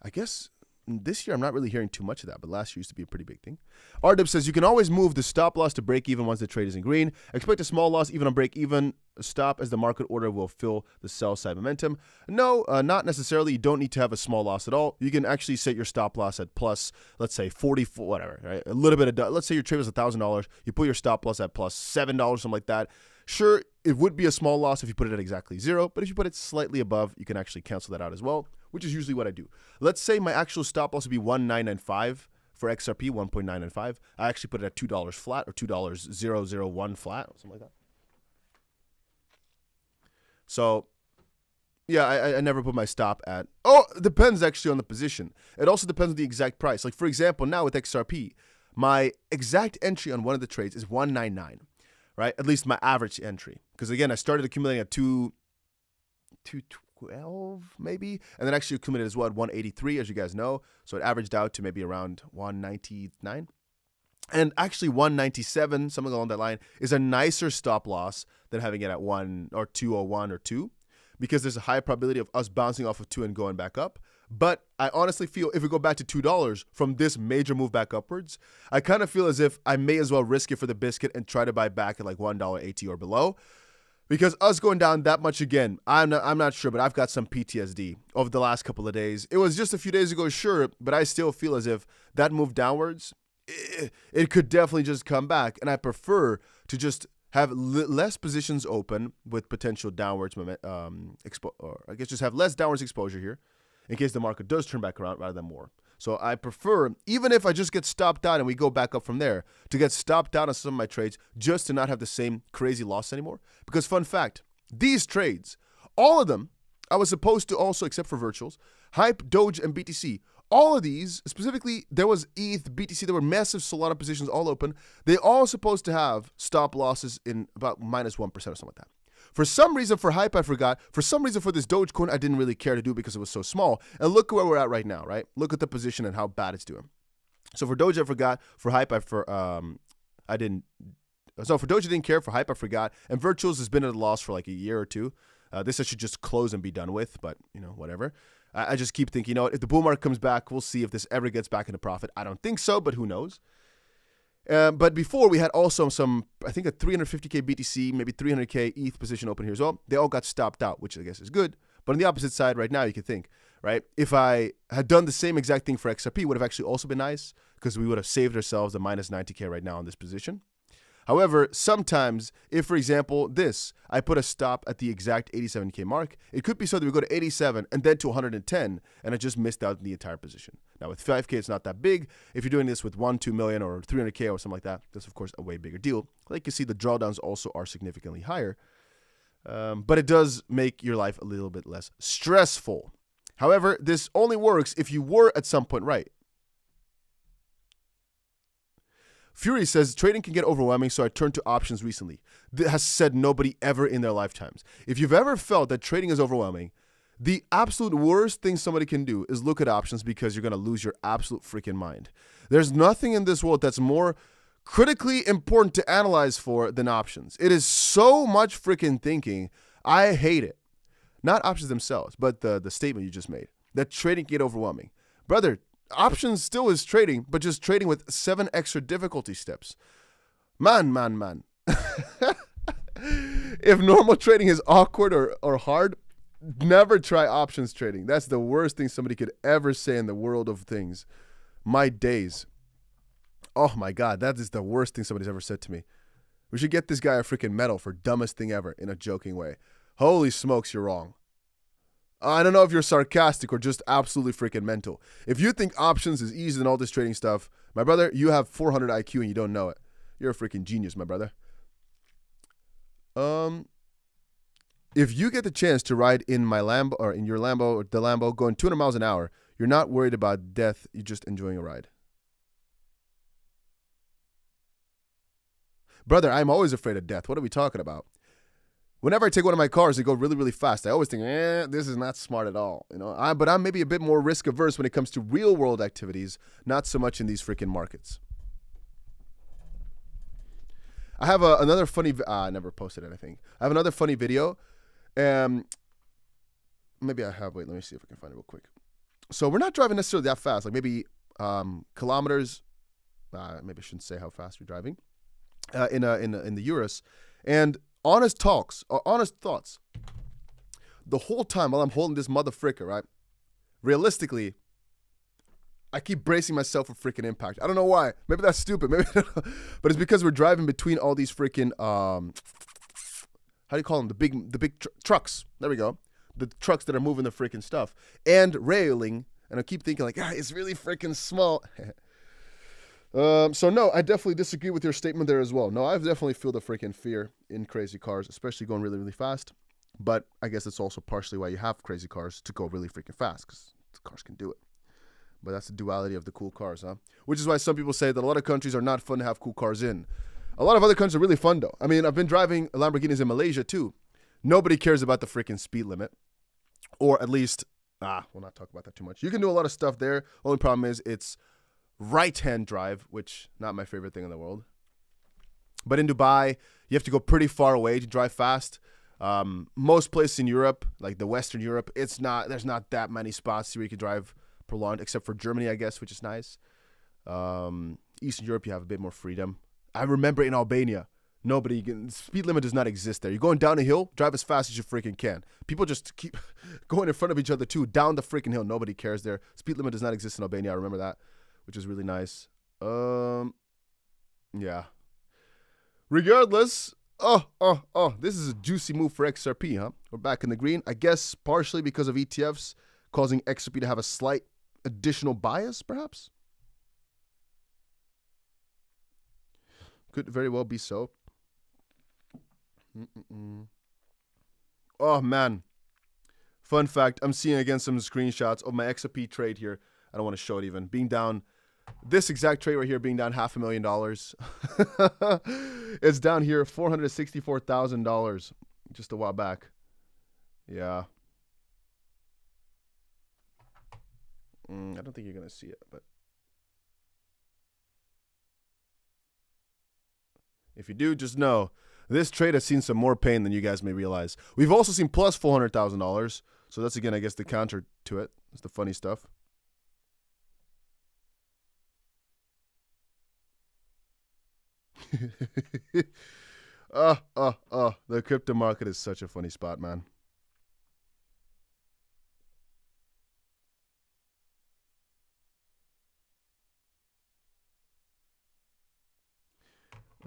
I guess this year I'm not really hearing too much of that, but last year used to be a pretty big thing. RDub says you can always move the stop loss to break even once the trade is in green. Expect a small loss even on break even stop, as the market order will fill the sell side momentum. No, not necessarily. You don't need to have a small loss at all. You can actually set your stop loss at plus, let's say 44, whatever, right? A little bit of, let's say your trade was $1,000. You put your stop loss at plus $7, something like that. Sure, it would be a small loss if you put it at exactly 0, but if you put it slightly above, you can actually cancel that out as well, which is usually what I do. Let's say my actual stop loss would be 1.995 for XRP, 1.995. I actually put it at $2 flat, or $2.001 flat, or something like that. So, yeah, I never put my stop at, it depends actually on the position. It also depends on the exact price. Like, for example, now with XRP, my exact entry on one of the trades is 199. Right, at least my average entry, because again, I started accumulating at 212 maybe, and then actually accumulated as well at 183, as you guys know. So it averaged out to maybe around 199, and actually 197, something along that line, is a nicer stop loss than having it at 1 or 201 or 2, because there's a high probability of us bouncing off of 2 and going back up. But I honestly feel if we go back to $2 from this major move back upwards, I kind of feel as if I may as well risk it for the biscuit and try to buy back at like $1.80 or below. Because us going down that much again, I'm not sure, but I've got some PTSD over the last couple of days. It was just a few days ago, sure, but I still feel as if that move downwards, it could definitely just come back. And I prefer to just have less positions open with potential downwards or I guess just have less downwards exposure here, in case the market does turn back around rather than more. So I prefer, even if I just get stopped out and we go back up from there, to get stopped out on some of my trades just to not have the same crazy loss anymore. Because fun fact, these trades, all of them, I was supposed to also, except for virtuals, Hype, Doge, and BTC, all of these, specifically, there was ETH, BTC, there were massive Solana positions all open. They all supposed to have stop losses in about -1% or something like that. For some reason, for Hype, I forgot. For some reason, for this Dogecoin, I didn't really care to do because it was so small. And look where we're at right now, right? Look at the position and how bad it's doing. So for Doge, I forgot. For Hype, I didn't. So for Doge, I didn't care. For Hype, I forgot. And Virtuals has been at a loss for like a year or two. This I should just close and be done with, but, whatever. I just keep thinking, if the bull market comes back, we'll see if this ever gets back into profit. I don't think so, but who knows? But before, we had also some, I think a 350K BTC, maybe 300K ETH position open here as well. They all got stopped out, which I guess is good. But on the opposite side right now, you could think, right? If I had done the same exact thing for XRP, would have actually also been nice because we would have saved ourselves the minus 90K right now on this position. However, sometimes if, for example, I put a stop at the exact 87K mark, it could be so that we go to 87 and then to 110, and I just missed out on the entire position. Now, with 5K, it's not that big. If you're doing this with 1, 2 million or 300K or something like that, that's, of course, a way bigger deal. Like you see, the drawdowns also are significantly higher. But it does make your life a little bit less stressful. However, this only works if you were at some point right. Fury says, trading can get overwhelming, so I turned to options recently. That has said nobody ever in their lifetimes. If you've ever felt that trading is overwhelming, the absolute worst thing somebody can do is look at options because you're going to lose your absolute freaking mind. There's nothing in this world that's more critically important to analyze for than options. It is so much freaking thinking. I hate it. Not options themselves, but the statement you just made, that trading can get overwhelming. Brother, options still is trading, but just trading with 7 extra difficulty steps. Man. If normal trading is awkward or hard, never try options trading. That's the worst thing somebody could ever say in the world of things. My days. Oh my God, that is the worst thing somebody's ever said to me. We should get this guy a freaking medal for dumbest thing ever in a joking way. Holy smokes, you're wrong. I don't know if you're sarcastic or just absolutely freaking mental. If you think options is easier than all this trading stuff, my brother, you have 400 IQ and you don't know it. You're a freaking genius, my brother. If you get the chance to ride in my Lambo or in your Lambo or the Lambo going 200 miles an hour, you're not worried about death. You're just enjoying a ride. Brother, I'm always afraid of death. What are we talking about? Whenever I take one of my cars and go really, really fast, I always think, this is not smart at all. But I'm maybe a bit more risk averse when it comes to real world activities, not so much in these freaking markets. I have another funny, I never posted it, I think. I have another funny video. Maybe I have, wait, let me see if I can find it real quick. So we're not driving necessarily that fast, like maybe kilometers. Maybe I shouldn't say how fast we're driving in the Urus. And honest talks, or honest thoughts. The whole time while I'm holding this motherfricker, right? Realistically, I keep bracing myself for freaking impact. I don't know why. Maybe that's stupid. Maybe, but it's because we're driving between all these freaking how do you call them? The big trucks. There we go. The trucks that are moving the freaking stuff and railing. And I keep thinking like, it's really freaking small. So no, I definitely disagree with your statement there as well. No, I definitely feel the freaking fear in crazy cars, especially going really, really fast. But I guess it's also partially why you have crazy cars, to go really freaking fast, because the cars can do it. But that's the duality of the cool cars, huh? Which is why some people say that a lot of countries are not fun to have cool cars in. A lot of other countries are really fun, though. I mean, I've been driving Lamborghinis in Malaysia, too. Nobody cares about the freaking speed limit. Or at least, we'll not talk about that too much. You can do a lot of stuff there. Only problem is it's right-hand drive, which not my favorite thing in the world. But in Dubai, you have to go pretty far away to drive fast. Most places in Europe, like the Western Europe, there's not that many spots where you can drive prolonged, except for Germany, I guess, which is nice. Eastern Europe, you have a bit more freedom. I remember in Albania, speed limit does not exist there. You're going down a hill, drive as fast as you freaking can. People just keep going in front of each other too, down the freaking hill. Nobody cares there. Speed limit does not exist in Albania. I remember that, which is really nice. Yeah. Regardless, this is a juicy move for XRP, huh? We're back in the green. I guess partially because of ETFs causing XRP to have a slight additional bias, perhaps. Could very well be so. Oh, man. Fun fact, I'm seeing again some screenshots of my XRP trade here. I don't want to show it even. Being down, this exact trade right here being down $500,000. It's down here $464,000 just a while back. Yeah. I don't think you're going to see it, but if you do, just know This trade has seen some more pain than you guys may realize. We've also seen plus $400,000. So that's, again, I guess, the counter to it. It's the funny stuff. The crypto market is such a funny spot, man.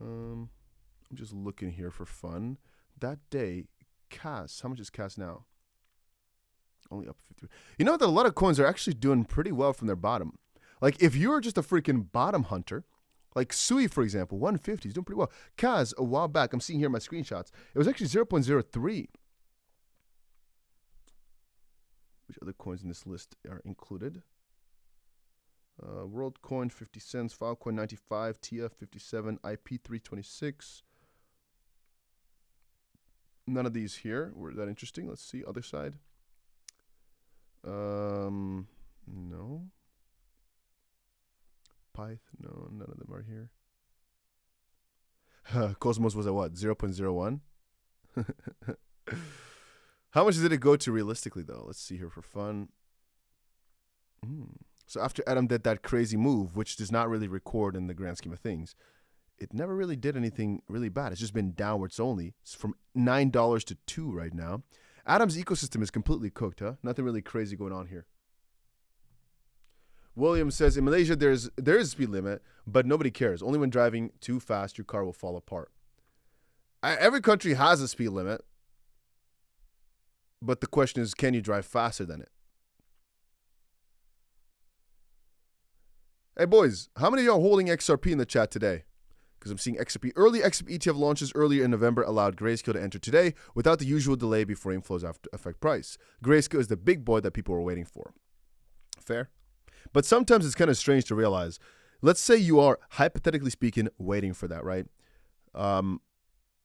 I'm just looking here for fun. That day, CAS, how much is CAS now? Only up 50. You know that a lot of coins are actually doing pretty well from their bottom. Like, if you're just a freaking bottom hunter, like 𝗬𝘁, for example, 150 is doing pretty well. CAS, a while back, I'm seeing here my screenshots, it was actually 0.03. Which other coins in this list are included? WorldCoin 50 cents, Filecoin 95, TF 57, IP 326. None of these here were that interesting. Let's see, other side. No. Pyth, no, none of them are here. Cosmos was at what, 0.01? How much did it go to realistically, though? Let's see here for fun. So after Adam did that crazy move, which does not really record in the grand scheme of things, it never really did anything really bad. It's just been downwards only. It's from $9 to $2 right now. Adam's ecosystem is completely cooked, huh? Nothing really crazy going on here. William says, in Malaysia, there is a speed limit, but nobody cares. Only when driving too fast, your car will fall apart. Every country has a speed limit, but the question is, can you drive faster than it? Hey, boys, how many of y'all holding XRP in the chat today? Because I'm seeing XRP. Early XRP ETF launches earlier in November allowed Grayscale to enter today without the usual delay before inflows affect price. Grayscale is the big boy that people were waiting for. Fair? But sometimes it's kind of strange to realize. Let's say you are, hypothetically speaking, waiting for that, right? Well,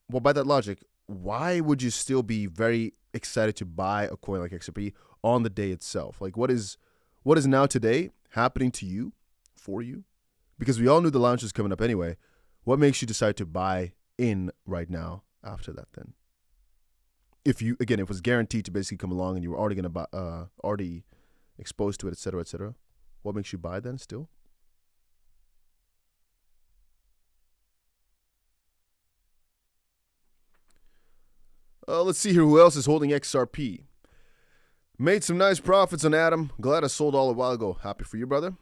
by that logic, why would you still be very excited to buy a coin like XRP on the day itself? Like, what is now today happening to you, for you? Because we all knew the launch was coming up anyway. What makes you decide to buy in right now after that then? If you, again, if it was guaranteed to basically come along and you were already going to buy, already exposed to it, et cetera, what makes you buy then still? Let's see here who else is holding XRP. Made some nice profits on Adam. Glad I sold all a while ago. Happy for you, brother.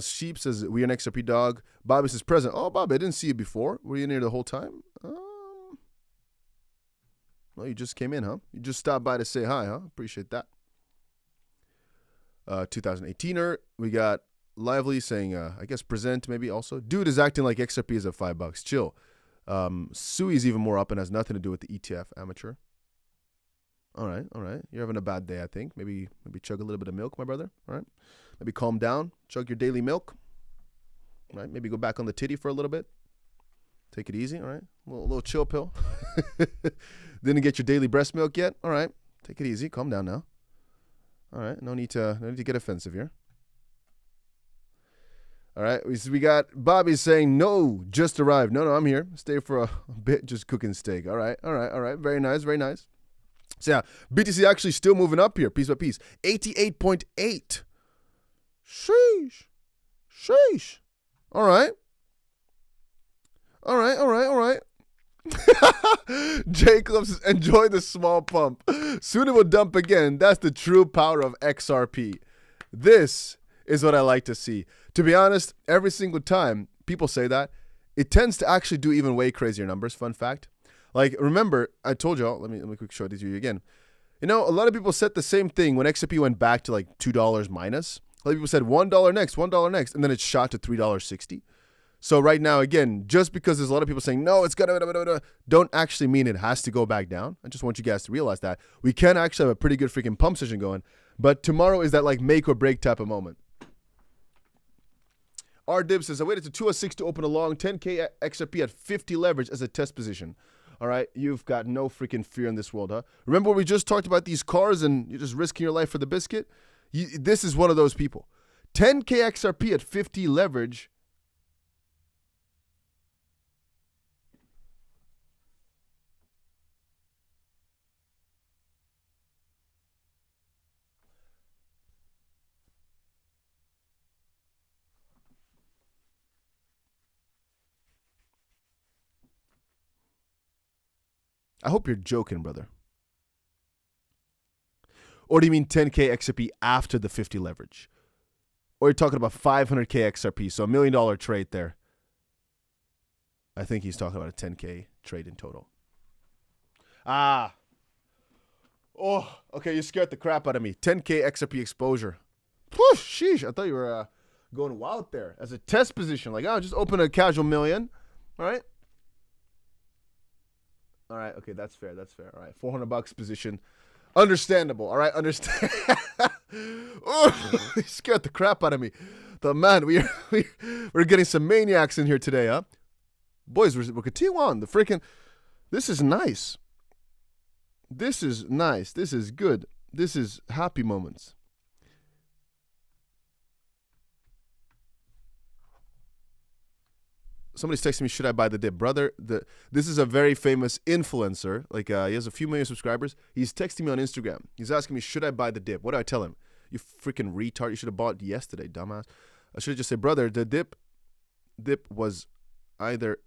Sheep says, we are an XRP dog. Bobby says, present. Oh, Bobby, I didn't see you before. Were you in here the whole time? Well, you just came in, huh? You just stopped by to say hi, huh? Appreciate that. 2018er, we got Lively saying, I guess present maybe also. Dude is acting like XRP is at $5. Chill. 𝗬𝘁 is even more up and has nothing to do with the ETF amateur. All right. You're having a bad day, I think. Maybe chug a little bit of milk, my brother. All right. Maybe calm down. Chug your daily milk. All right. Maybe go back on the titty for a little bit. Take it easy. All right. A little chill pill. Didn't get your daily breast milk yet. All right. Take it easy. Calm down now. All right. No need to get offensive here. All right. We got Bobby saying, no, just arrived. No, I'm here. Stay for a bit, just cooking steak. All right. Very nice. So yeah, BTC actually still moving up here, piece by piece. 88.8. Sheesh. All right. Jacob says, enjoy the small pump. Soon it will dump again. That's the true power of XRP. This is what I like to see. To be honest, every single time people say that, it tends to actually do even way crazier numbers. Fun fact. Like, remember, I told y'all, let me quick show it to you again. You know, a lot of people said the same thing when XRP went back to like $2 minus. A lot of people said $1 next, and then it shot to $3.60. So right now, again, just because there's a lot of people saying, no, it's gonna, don't actually mean it has to go back down. I just want you guys to realize that. We can actually have a pretty good freaking pump session going, but tomorrow is that like make or break type of moment. R-Dib says, I waited to 206 to open a long 10K XRP at 50 leverage as a test position. All right, you've got no freaking fear in this world, huh? Remember when we just talked about these cars and you're just risking your life for the biscuit? This is one of those people. 10K XRP at 50 leverage. I hope you're joking, brother. Or do you mean 10K XRP after the 50 leverage? Or you're talking about 500K XRP, so $1 million trade there. I think he's talking about a 10K trade in total. Ah. Oh, okay, you scared the crap out of me. 10K XRP exposure. Whew, sheesh, I thought you were going wild there. As a test position, like, oh, just open a casual million. All right. All right, okay, that's fair, that's fair. All right, $400 position. Understandable, all right, understand. Oh, you scared the crap out of me. The man, we're getting some maniacs in here today, huh? Boys, we're continuing on. The freaking, this is nice. This is nice. This is good. This is happy moments. Somebody's texting me, should I buy the dip? Brother, this is a very famous influencer. Like, he has a few million subscribers. He's texting me on Instagram. He's asking me, should I buy the dip? What do I tell him? You freaking retard. You should have bought yesterday, dumbass. I should have just said, brother, the dip was either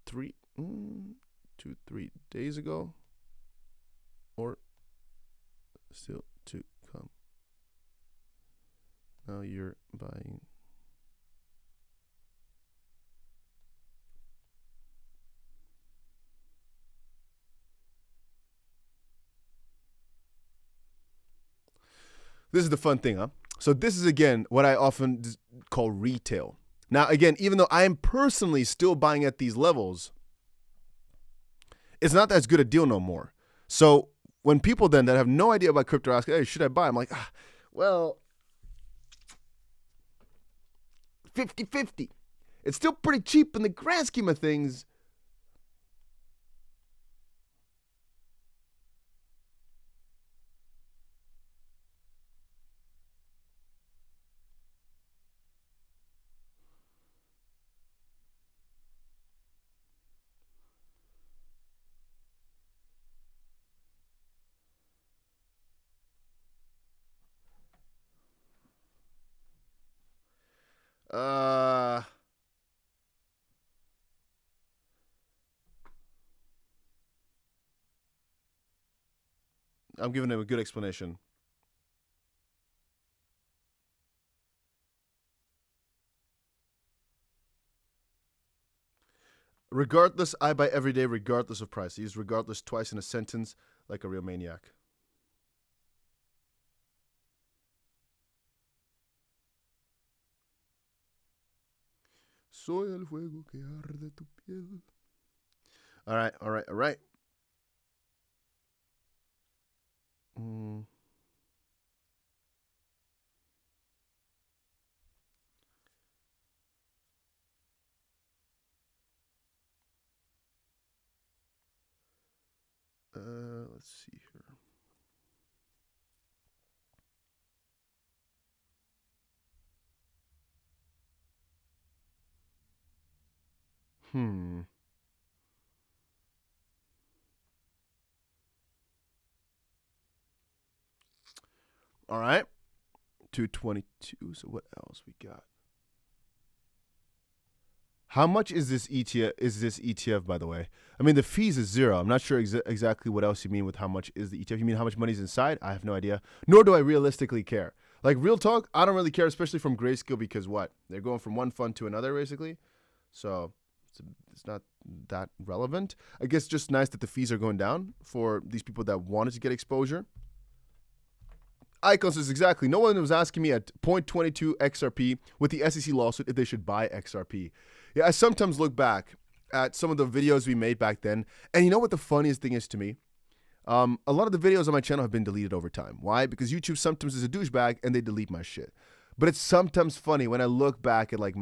3 days ago or still to come. Now you're buying. This is the fun thing, huh? So this is, again, what I often call retail. Now, again, even though I am personally still buying at these levels, it's not as good a deal no more. So when people then that have no idea about crypto ask, hey, should I buy? I'm like, well, 50-50. It's still pretty cheap in the grand scheme of things. I'm giving him a good explanation. Regardless, I buy every day regardless of price. I use regardless twice in a sentence like a real maniac. Soy el fuego que arde tu piel. All right, all right, all right. Let's see here. All right. 222. So what else we got? How much is this ETF, by the way? I mean, the fees is 0. I'm not sure exactly what else you mean with how much is the ETF. You mean how much money is inside? I have no idea. Nor do I realistically care. Like, real talk, I don't really care, especially from Grayscale, because what? They're going from one fund to another, basically. So it's not that relevant. I guess just nice that the fees are going down for these people that wanted to get exposure. Icon says exactly. No one was asking me at 0.22 XRP with the SEC lawsuit if they should buy XRP. Yeah, I sometimes look back at some of the videos we made back then, and you know what the funniest thing is to me? A lot of the videos on my channel have been deleted over time. Why? Because YouTube sometimes is a douchebag and they delete my shit. But it's sometimes funny when I look back at, like,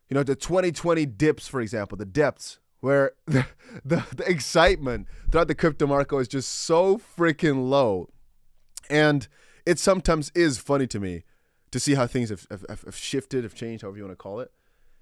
the 2020 dips, for example, the depths, where the excitement throughout the crypto market is just so freaking low. And it sometimes is funny to me to see how things have shifted, have changed, however you want to call it,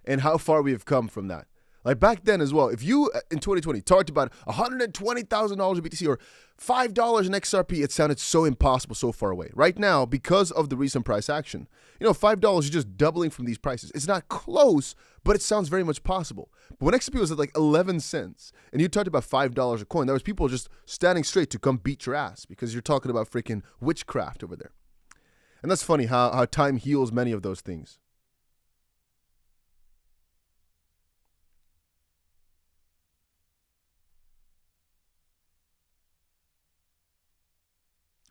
and how far we have come from that. Like back then as well, if you in 2020 talked about $120,000 of BTC or $5 in XRP, it sounded so impossible, so far away. Right now, because of the recent price action, $5 is just doubling from these prices. It's not close, but it sounds very much possible. But when XRP was at like 11 cents and you talked about $5 a coin, there was people just standing straight to come beat your ass because you're talking about freaking witchcraft over there. And that's funny how time heals many of those things.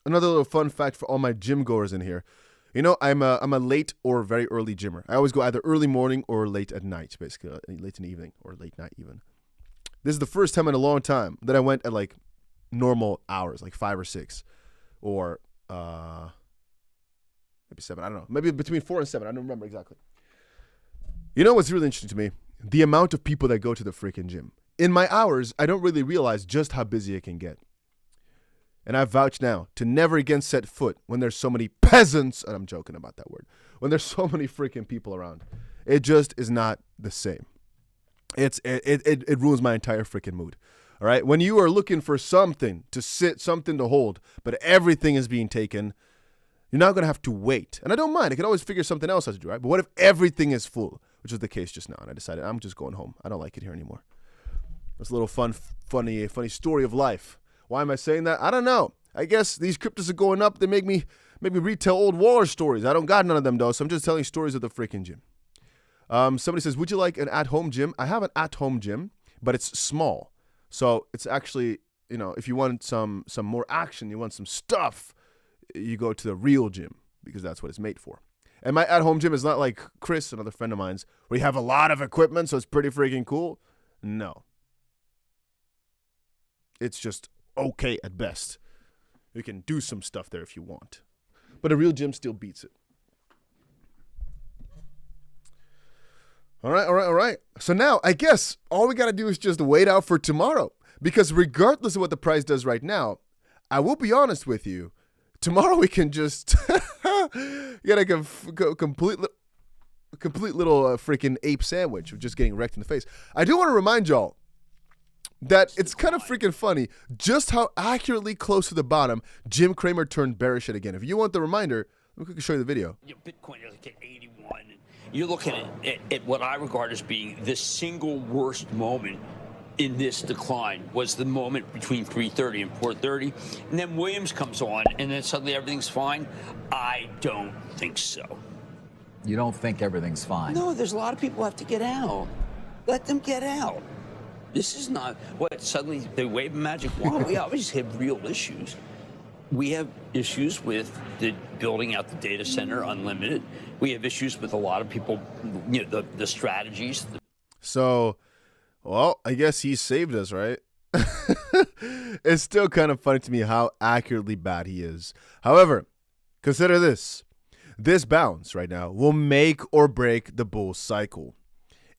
Another little fun fact for all my gym goers in here. I'm a late or very early gymmer. I always go either early morning or late at night, basically, late in the evening or late night even. This is the first time in a long time that I went at like normal hours, like 5 or 6, or maybe 7. I don't know. Maybe between 4 and 7. I don't remember exactly. You know what's really interesting to me? The amount of people that go to the freaking gym. In my hours, I don't really realize just how busy it can get. And I vouch now to never again set foot when there's so many peasants, and I'm joking about that word, when there's so many freaking people around. It just is not the same. It ruins my entire freaking mood. All right? When you are looking for something to sit, something to hold, but everything is being taken, you're not going to have to wait. And I don't mind. I can always figure something else out to do, right? But what if everything is full, which is the case just now? And I decided I'm just going home. I don't like it here anymore. That's a little funny story of life. Why am I saying that? I don't know. I guess these cryptos are going up. They make me retell old war stories. I don't got none of them, though, so I'm just telling stories of the freaking gym. Somebody says, would you like an at-home gym? I have an at-home gym, but it's small. So it's actually, if you want some more action, you want some stuff, you go to the real gym because that's what it's made for. And my at-home gym is not like Chris, another friend of mine's, where you have a lot of equipment, so it's pretty freaking cool. No. It's just okay at best. You can do some stuff there if you want. But a real gym still beats it. All right. So now, I guess all we got to do is just wait out for tomorrow. Because regardless of what the price does right now, I will be honest with you, tomorrow we can just get a complete little freaking ape sandwich of just getting wrecked in the face. I do want to remind y'all that it's kind of freaking funny just how accurately close to the bottom Jim Cramer turned bearish yet again. If you want the reminder, let me quickly show you the video. Bitcoin is like at 81. You're looking at what I regard as being the single worst moment in this decline was the moment between 330 and 430. And then Williams comes on, and then suddenly everything's fine. I don't think so. You don't think everything's fine? No, there's a lot of people who have to get out. Let them get out. This is not what suddenly they wave a magic wand. We obviously have real issues. We have issues with the building out the data center unlimited. We have issues with a lot of people, the strategies. So, well, I guess he saved us, right? It's still kind of funny to me how accurately bad he is. However, consider this. This bounce right now will make or break the bull cycle.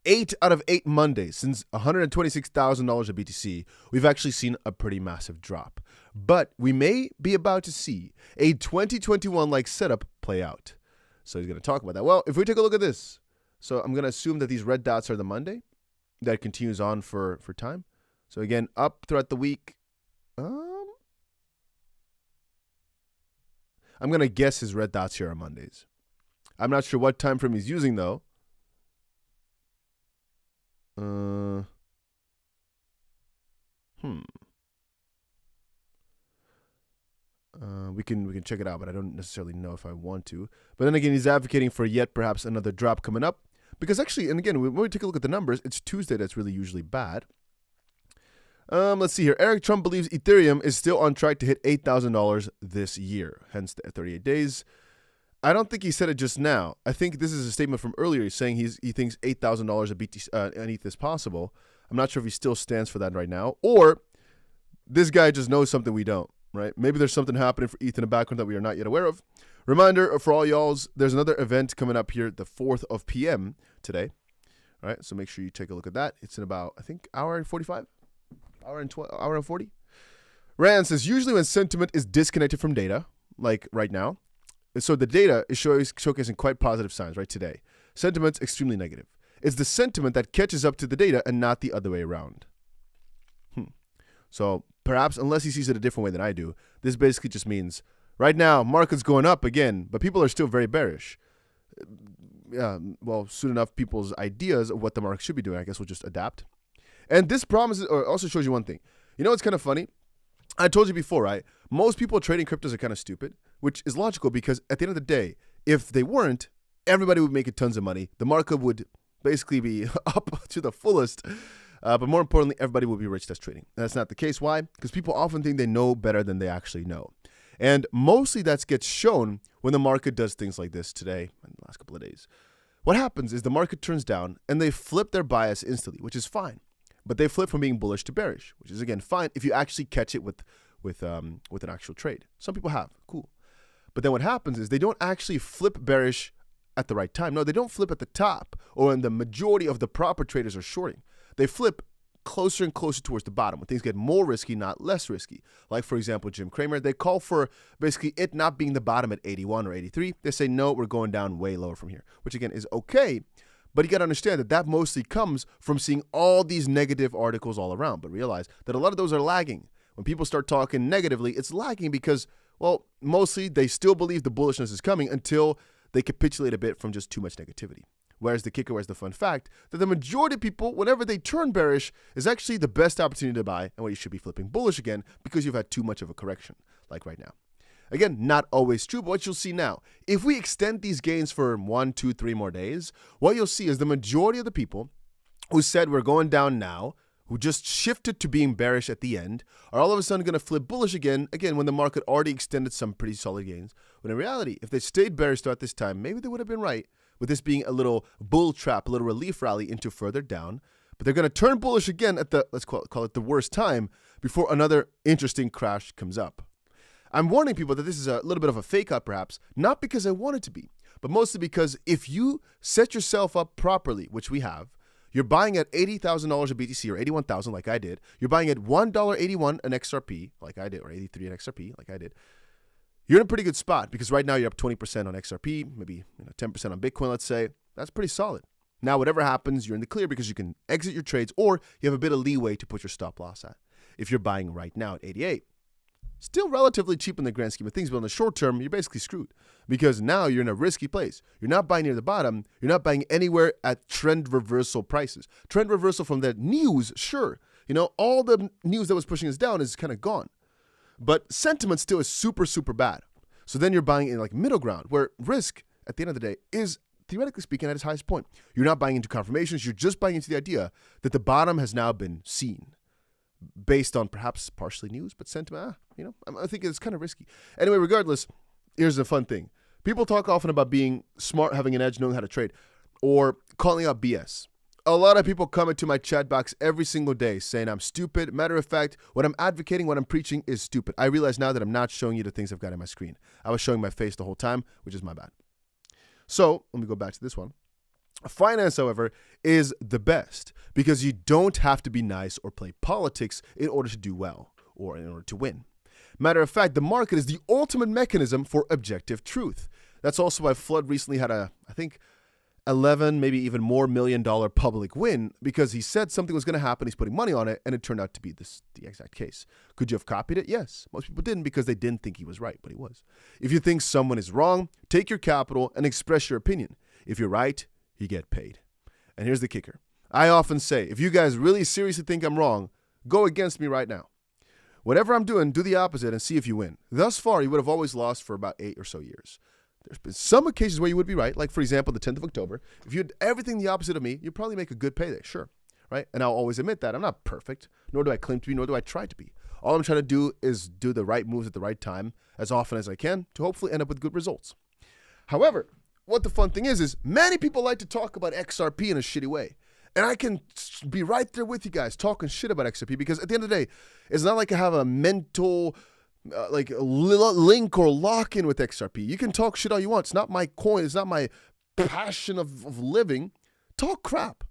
8 out of 8 Mondays since $126,000 of BTC, we've actually seen a pretty massive drop. But we may be about to see a 2021-like setup play out. So he's going to talk about that. Well, if we take a look at this, so I'm going to assume that these red dots are the Monday. That continues on for time. So again, up throughout the week. I'm going to guess his red dots here are Mondays. I'm not sure what time frame he's using, though. We can check it out, but I don't necessarily know if I want to. But then again, he's advocating for yet perhaps another drop coming up. Because actually, and again, when we take a look at the numbers, it's Tuesday that's really usually bad. Let's see here. Eric Trump believes Ethereum is still on track to hit $8,000 this year, hence the 38 days. I don't think he said it just now. I think this is a statement from earlier. He's saying he thinks $8,000 of BTC and ETH is possible. I'm not sure if he still stands for that right now, or this guy just knows something we don't, right? Maybe there's something happening for ETH in the background that we are not yet aware of. Reminder for all y'alls, there's another event coming up here the 4th of PM today. All right, so make sure you take a look at that. It's in about, I think, hour and 45, hour and 40. Rand says, usually when sentiment is disconnected from data, like right now, so the data is showcasing quite positive signs right today. Sentiment's extremely negative. It's the sentiment that catches up to the data and not the other way around. So perhaps, unless he sees it a different way than I do, this basically just means right now market's going up again, but people are still very bearish. Well, soon enough, people's ideas of what the market should be doing, I guess, will just adapt. And this promises, or also shows you one thing. You know what's kind of funny? I told you before, right? Most people trading cryptos are kind of stupid, which is logical because at the end of the day, if they weren't, everybody would make tons of money. The market would basically be up to the fullest. But more importantly, everybody will be rich that's trading. And that's not the case. Why? Because people often think they know better than they actually know. And mostly that gets shown when the market does things like this today and the last couple of days. What happens is the market turns down and they flip their bias instantly, which is fine. But they flip from being bullish to bearish, which is, again, fine if you actually catch it with an actual trade. Some people have. Cool. But then what happens is they don't actually flip bearish at the right time. No, they don't flip at the top or when the majority of the proper traders are shorting. They flip closer and closer towards the bottom when things get more risky, not less risky. Like, for example, Jim Cramer, they call for basically it not being the bottom at 81 or 83. They say, no, we're going down way lower from here, which again is okay. But you got to understand that that mostly comes from seeing all these negative articles all around. But realize that a lot of those are lagging. When people start talking negatively, it's lagging because, well, mostly they still believe the bullishness is coming until they capitulate a bit from just too much negativity. Whereas the kicker, whereas the fun fact, that the majority of people, whenever they turn bearish, is actually the best opportunity to buy and where you should be flipping bullish again because you've had too much of a correction, like right now. Again, not always true, but what you'll see now, if we extend these gains for 1, 2, 3 more days, what you'll see is the majority of the people who said we're going down now, who just shifted to being bearish at the end, are all of a sudden going to flip bullish again when the market already extended some pretty solid gains. When in reality, if they stayed bearish throughout this time, maybe they would have been right, with this being a little bull trap, a little relief rally into further down. But they're going to turn bullish again at the, let's call it the worst time before another interesting crash comes up. I'm warning people that this is a little bit of a fake out perhaps, not because I want it to be, but mostly because if you set yourself up properly, which we have, you're buying at $80,000 of BTC or $81,000 like I did. You're buying at $1.81 an XRP like I did, or 83 an XRP like I did. You're in a pretty good spot because right now you're up 20% on XRP, maybe 10% on Bitcoin, let's say. That's pretty solid. Now, whatever happens, you're in the clear because you can exit your trades or you have a bit of leeway to put your stop loss at. If you're buying right now at 88, still relatively cheap in the grand scheme of things, but in the short term, you're basically screwed because now you're in a risky place. You're not buying near the bottom. You're not buying anywhere at trend reversal prices. Trend reversal from that news, sure. All the news that was pushing us down is kind of gone. But sentiment still is super, super bad. So then you're buying in like middle ground where risk at the end of the day is theoretically speaking at its highest point. You're not buying into confirmations. You're just buying into the idea that the bottom has now been seen based on perhaps partially news, but sentiment, I think it's kind of risky. Anyway, regardless, here's the fun thing. People talk often about being smart, having an edge, knowing how to trade, or calling out BS. A lot of people come into my chat box every single day saying I'm stupid. Matter of fact, what I'm advocating, what I'm preaching is stupid. I realize now that I'm not showing you the things I've got on my screen. I was showing my face the whole time, which is my bad. So let me go back to this one. Finance, however, is the best because you don't have to be nice or play politics in order to do well or in order to win. Matter of fact, the market is the ultimate mechanism for objective truth. That's also why Flood recently had I think, 11, maybe even more $1 million public win because he said something was going to happen. He's putting money on it, and it turned out to be the exact case. Could you have copied it? Yes. Most people didn't because they didn't think he was right, but he was. If you think someone is wrong, take your capital and express your opinion. If you're right, you get paid. And here's the kicker. I often say, if you guys really seriously think I'm wrong, go against me right now. Whatever I'm doing, do the opposite and see if you win. Thus far, you would have always lost for about 8 or so years. There's been some occasions where you would be right, like, for example, the 10th of October. If you did everything the opposite of me, you'd probably make a good payday, sure, right? And I'll always admit that. I'm not perfect, nor do I claim to be, nor do I try to be. All I'm trying to do is do the right moves at the right time as often as I can to hopefully end up with good results. However, what the fun thing is many people like to talk about XRP in a shitty way. And I can be right there with you guys talking shit about XRP because at the end of the day, it's not like I have a mental link or lock-in with XRP. You can talk shit all you want. It's not my coin. It's not my passion of living. Talk crap.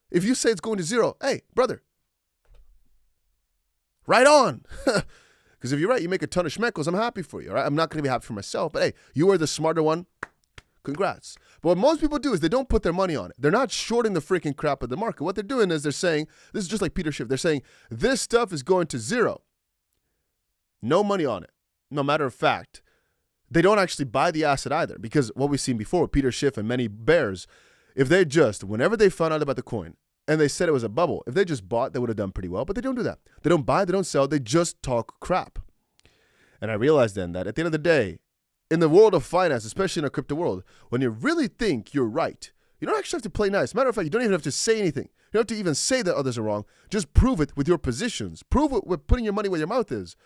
If you say it's going to zero, hey, brother, right on. Because if you're right, you make a ton of schmeckles. I'm happy for you. All right? I'm not going to be happy for myself, but hey, you are the smarter one. Congrats. But what most people do is they don't put their money on it. They're not shorting the freaking crap of the market. What they're doing is they're saying, this is just like Peter Schiff. They're saying, this stuff is going to zero. No money on it. No matter of fact, they don't actually buy the asset either, because what we've seen before, Peter Schiff and many bears, if they just, whenever they found out about the coin and they said it was a bubble, if they just bought, they would have done pretty well, but they don't do that. They don't buy, they don't sell, they just talk crap. And I realized then that at the end of the day, in the world of finance, especially in a crypto world, when you really think you're right, you don't actually have to play nice. Matter of fact, you don't even have to say anything. You don't have to even say that others are wrong. Just prove it with your positions. Prove it with putting your money where your mouth is.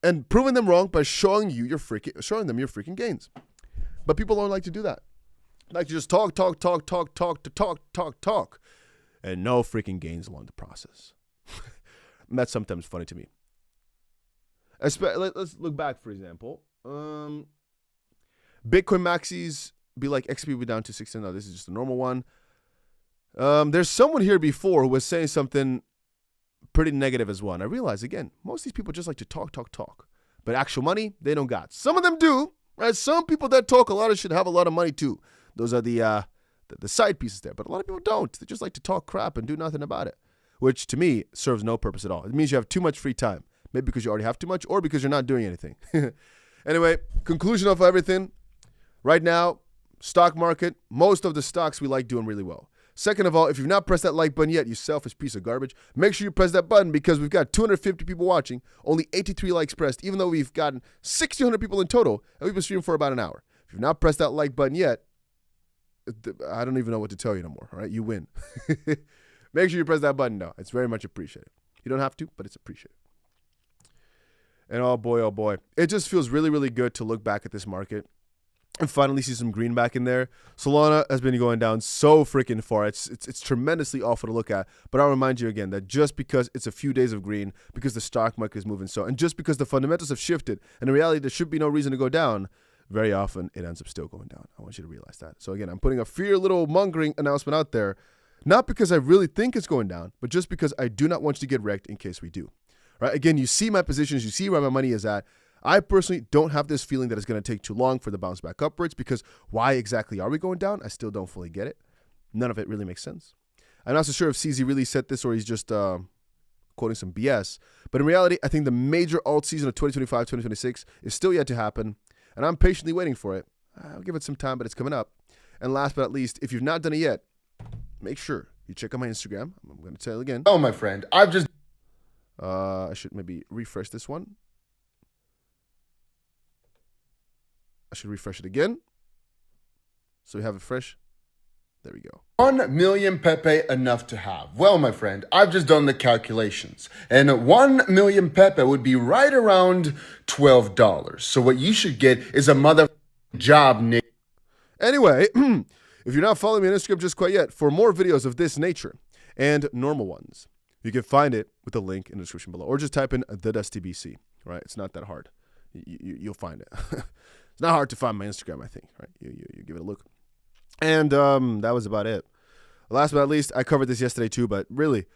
And proving them wrong by showing them your freaking gains. But people don't like to do that. They like to just talk, and no freaking gains along the process. And that's sometimes funny to me. Let's look back, for example. Bitcoin maxis be like XP will be down to 16. No, this is just a normal one. There's someone here before who was saying something pretty negative as well. And I realize, again, most of these people just like to talk. But actual money, they don't got. Some of them do, right? Some people that talk a lot of shit have a lot of money too. Those are the side pieces there. But a lot of people don't. They just like to talk crap and do nothing about it, which to me serves no purpose at all. It means you have too much free time. Maybe because you already have too much or because you're not doing anything. Anyway, conclusion of everything. Right now, stock market, most of the stocks we like doing really well. Second of all, if you've not pressed that like button yet, you selfish piece of garbage, make sure you press that button because we've got 250 people watching, only 83 likes pressed, even though we've gotten 1,600 people in total, and we've been streaming for about an hour. If you've not pressed that like button yet, I don't even know what to tell you no more, all right? You win. Make sure you press that button, though. It's very much appreciated. You don't have to, but it's appreciated. And oh boy, it just feels really, really good to look back at this market and finally see some green back in there. Solana has been going down so freaking far. It's tremendously awful to look at. But I'll remind you again that just because it's a few days of green, because the stock market is moving so, and just because the fundamentals have shifted, and in reality there should be no reason to go down, very often it ends up still going down. I want you to realize that. So again, I'm putting a fear little mongering announcement out there, not because I really think it's going down, but just because I do not want you to get wrecked in case we do. Right? Again, you see my positions, you see where my money is at. I personally don't have this feeling that it's going to take too long for the bounce back upwards, because why exactly are we going down? I still don't fully get it. None of it really makes sense. I'm not so sure if CZ really said this or he's just quoting some BS. But in reality, I think the major alt season of 2025, 2026 is still yet to happen, and I'm patiently waiting for it. I'll give it some time, but it's coming up. And last but not least, if you've not done it yet, make sure you check out my Instagram. I'm going to tell you again. Oh, my friend, I've just... I should maybe refresh this one. I should refresh it again. So we have it fresh. There we go. 1 million Pepe enough to have? Well, my friend, I've just done the calculations. And 1 million Pepe would be right around $12. So what you should get is a mother job, Nick. Anyway, if you're not following me on Instagram just quite yet, for more videos of this nature and normal ones, you can find it with the link in the description below, or just type in the DustyBC, right? It's not that hard. You'll find it. It's not hard to find my Instagram, I think, right? You give it a look. And that was about it. Last but not least, I covered this yesterday too, but really,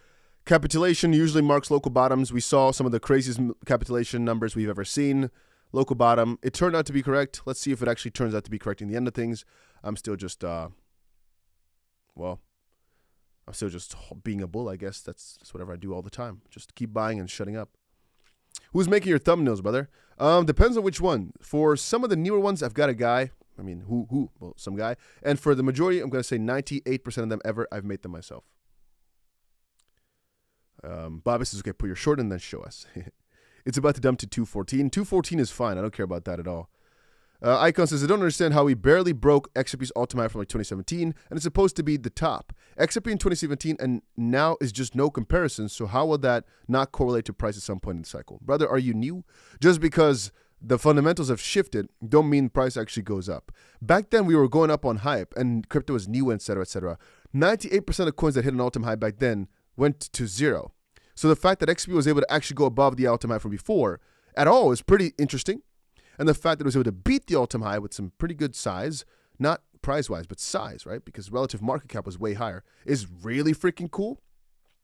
capitulation usually marks local bottoms. We saw some of the craziest capitulation numbers we've ever seen. Local bottom. It turned out to be correct. Let's see if it actually turns out to be correct in the end of things. I'm still just, I'm still just being a bull, I guess. That's whatever I do all the time. Just keep buying and shutting up. Who's making your thumbnails, brother? Depends on which one. For some of the newer ones, I've got a guy. I mean, well, some guy. And for the majority, I'm going to say 98% of them ever, I've made them myself. Bobby says, okay, put your short and then show us. It's about to dump to 214. 214 is fine. I don't care about that at all. Icon says, I don't understand how we barely broke XRP's all-time high from like 2017, and it's supposed to be the top. XRP in 2017 and now is just no comparison, so how will that not correlate to price at some point in the cycle? Brother, are you new? Just because the fundamentals have shifted don't mean price actually goes up. Back then, we were going up on hype, and crypto was new, et cetera, et cetera. 98% of coins that hit an all-time high back then went to zero. So the fact that XRP was able to actually go above the all-time high from before at all is pretty interesting. And the fact that it was able to beat the all-time high with some pretty good size, not price-wise, but size, right? Because relative market cap was way higher, is really freaking cool.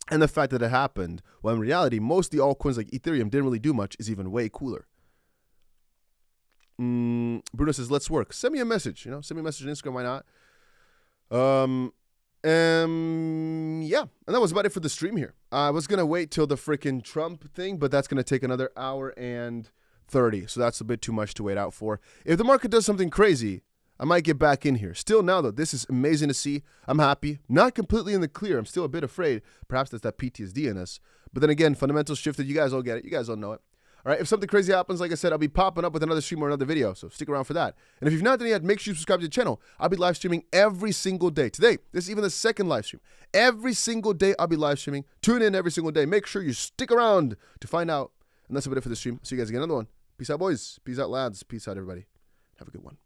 And the fact that it happened, well, in reality, most of the altcoins like Ethereum didn't really do much, is even way cooler. Bruno says, let's work. Send me a message. Send me a message on Instagram. Why not? Yeah. And that was about it for the stream here. I was going to wait till the freaking Trump thing, but that's going to take another hour and 30. So that's a bit too much to wait out for. If the market does something crazy, I might get back in here. Still now, though, this is amazing to see. I'm happy. Not completely in the clear. I'm still a bit afraid. Perhaps that's that PTSD in us. But then again, fundamentals shifted. You guys all get it. You guys all know it. All right, if something crazy happens, like I said, I'll be popping up with another stream or another video, so stick around for that. And if you've not done it yet, make sure you subscribe to the channel. I'll be live streaming every single day. Today, this is even the second live stream. Every single day, I'll be live streaming. Tune in every single day. Make sure you stick around to find out. And that's about it for the stream. See you guys again, another one. Peace out, boys. Peace out, lads. Peace out, everybody. Have a good one.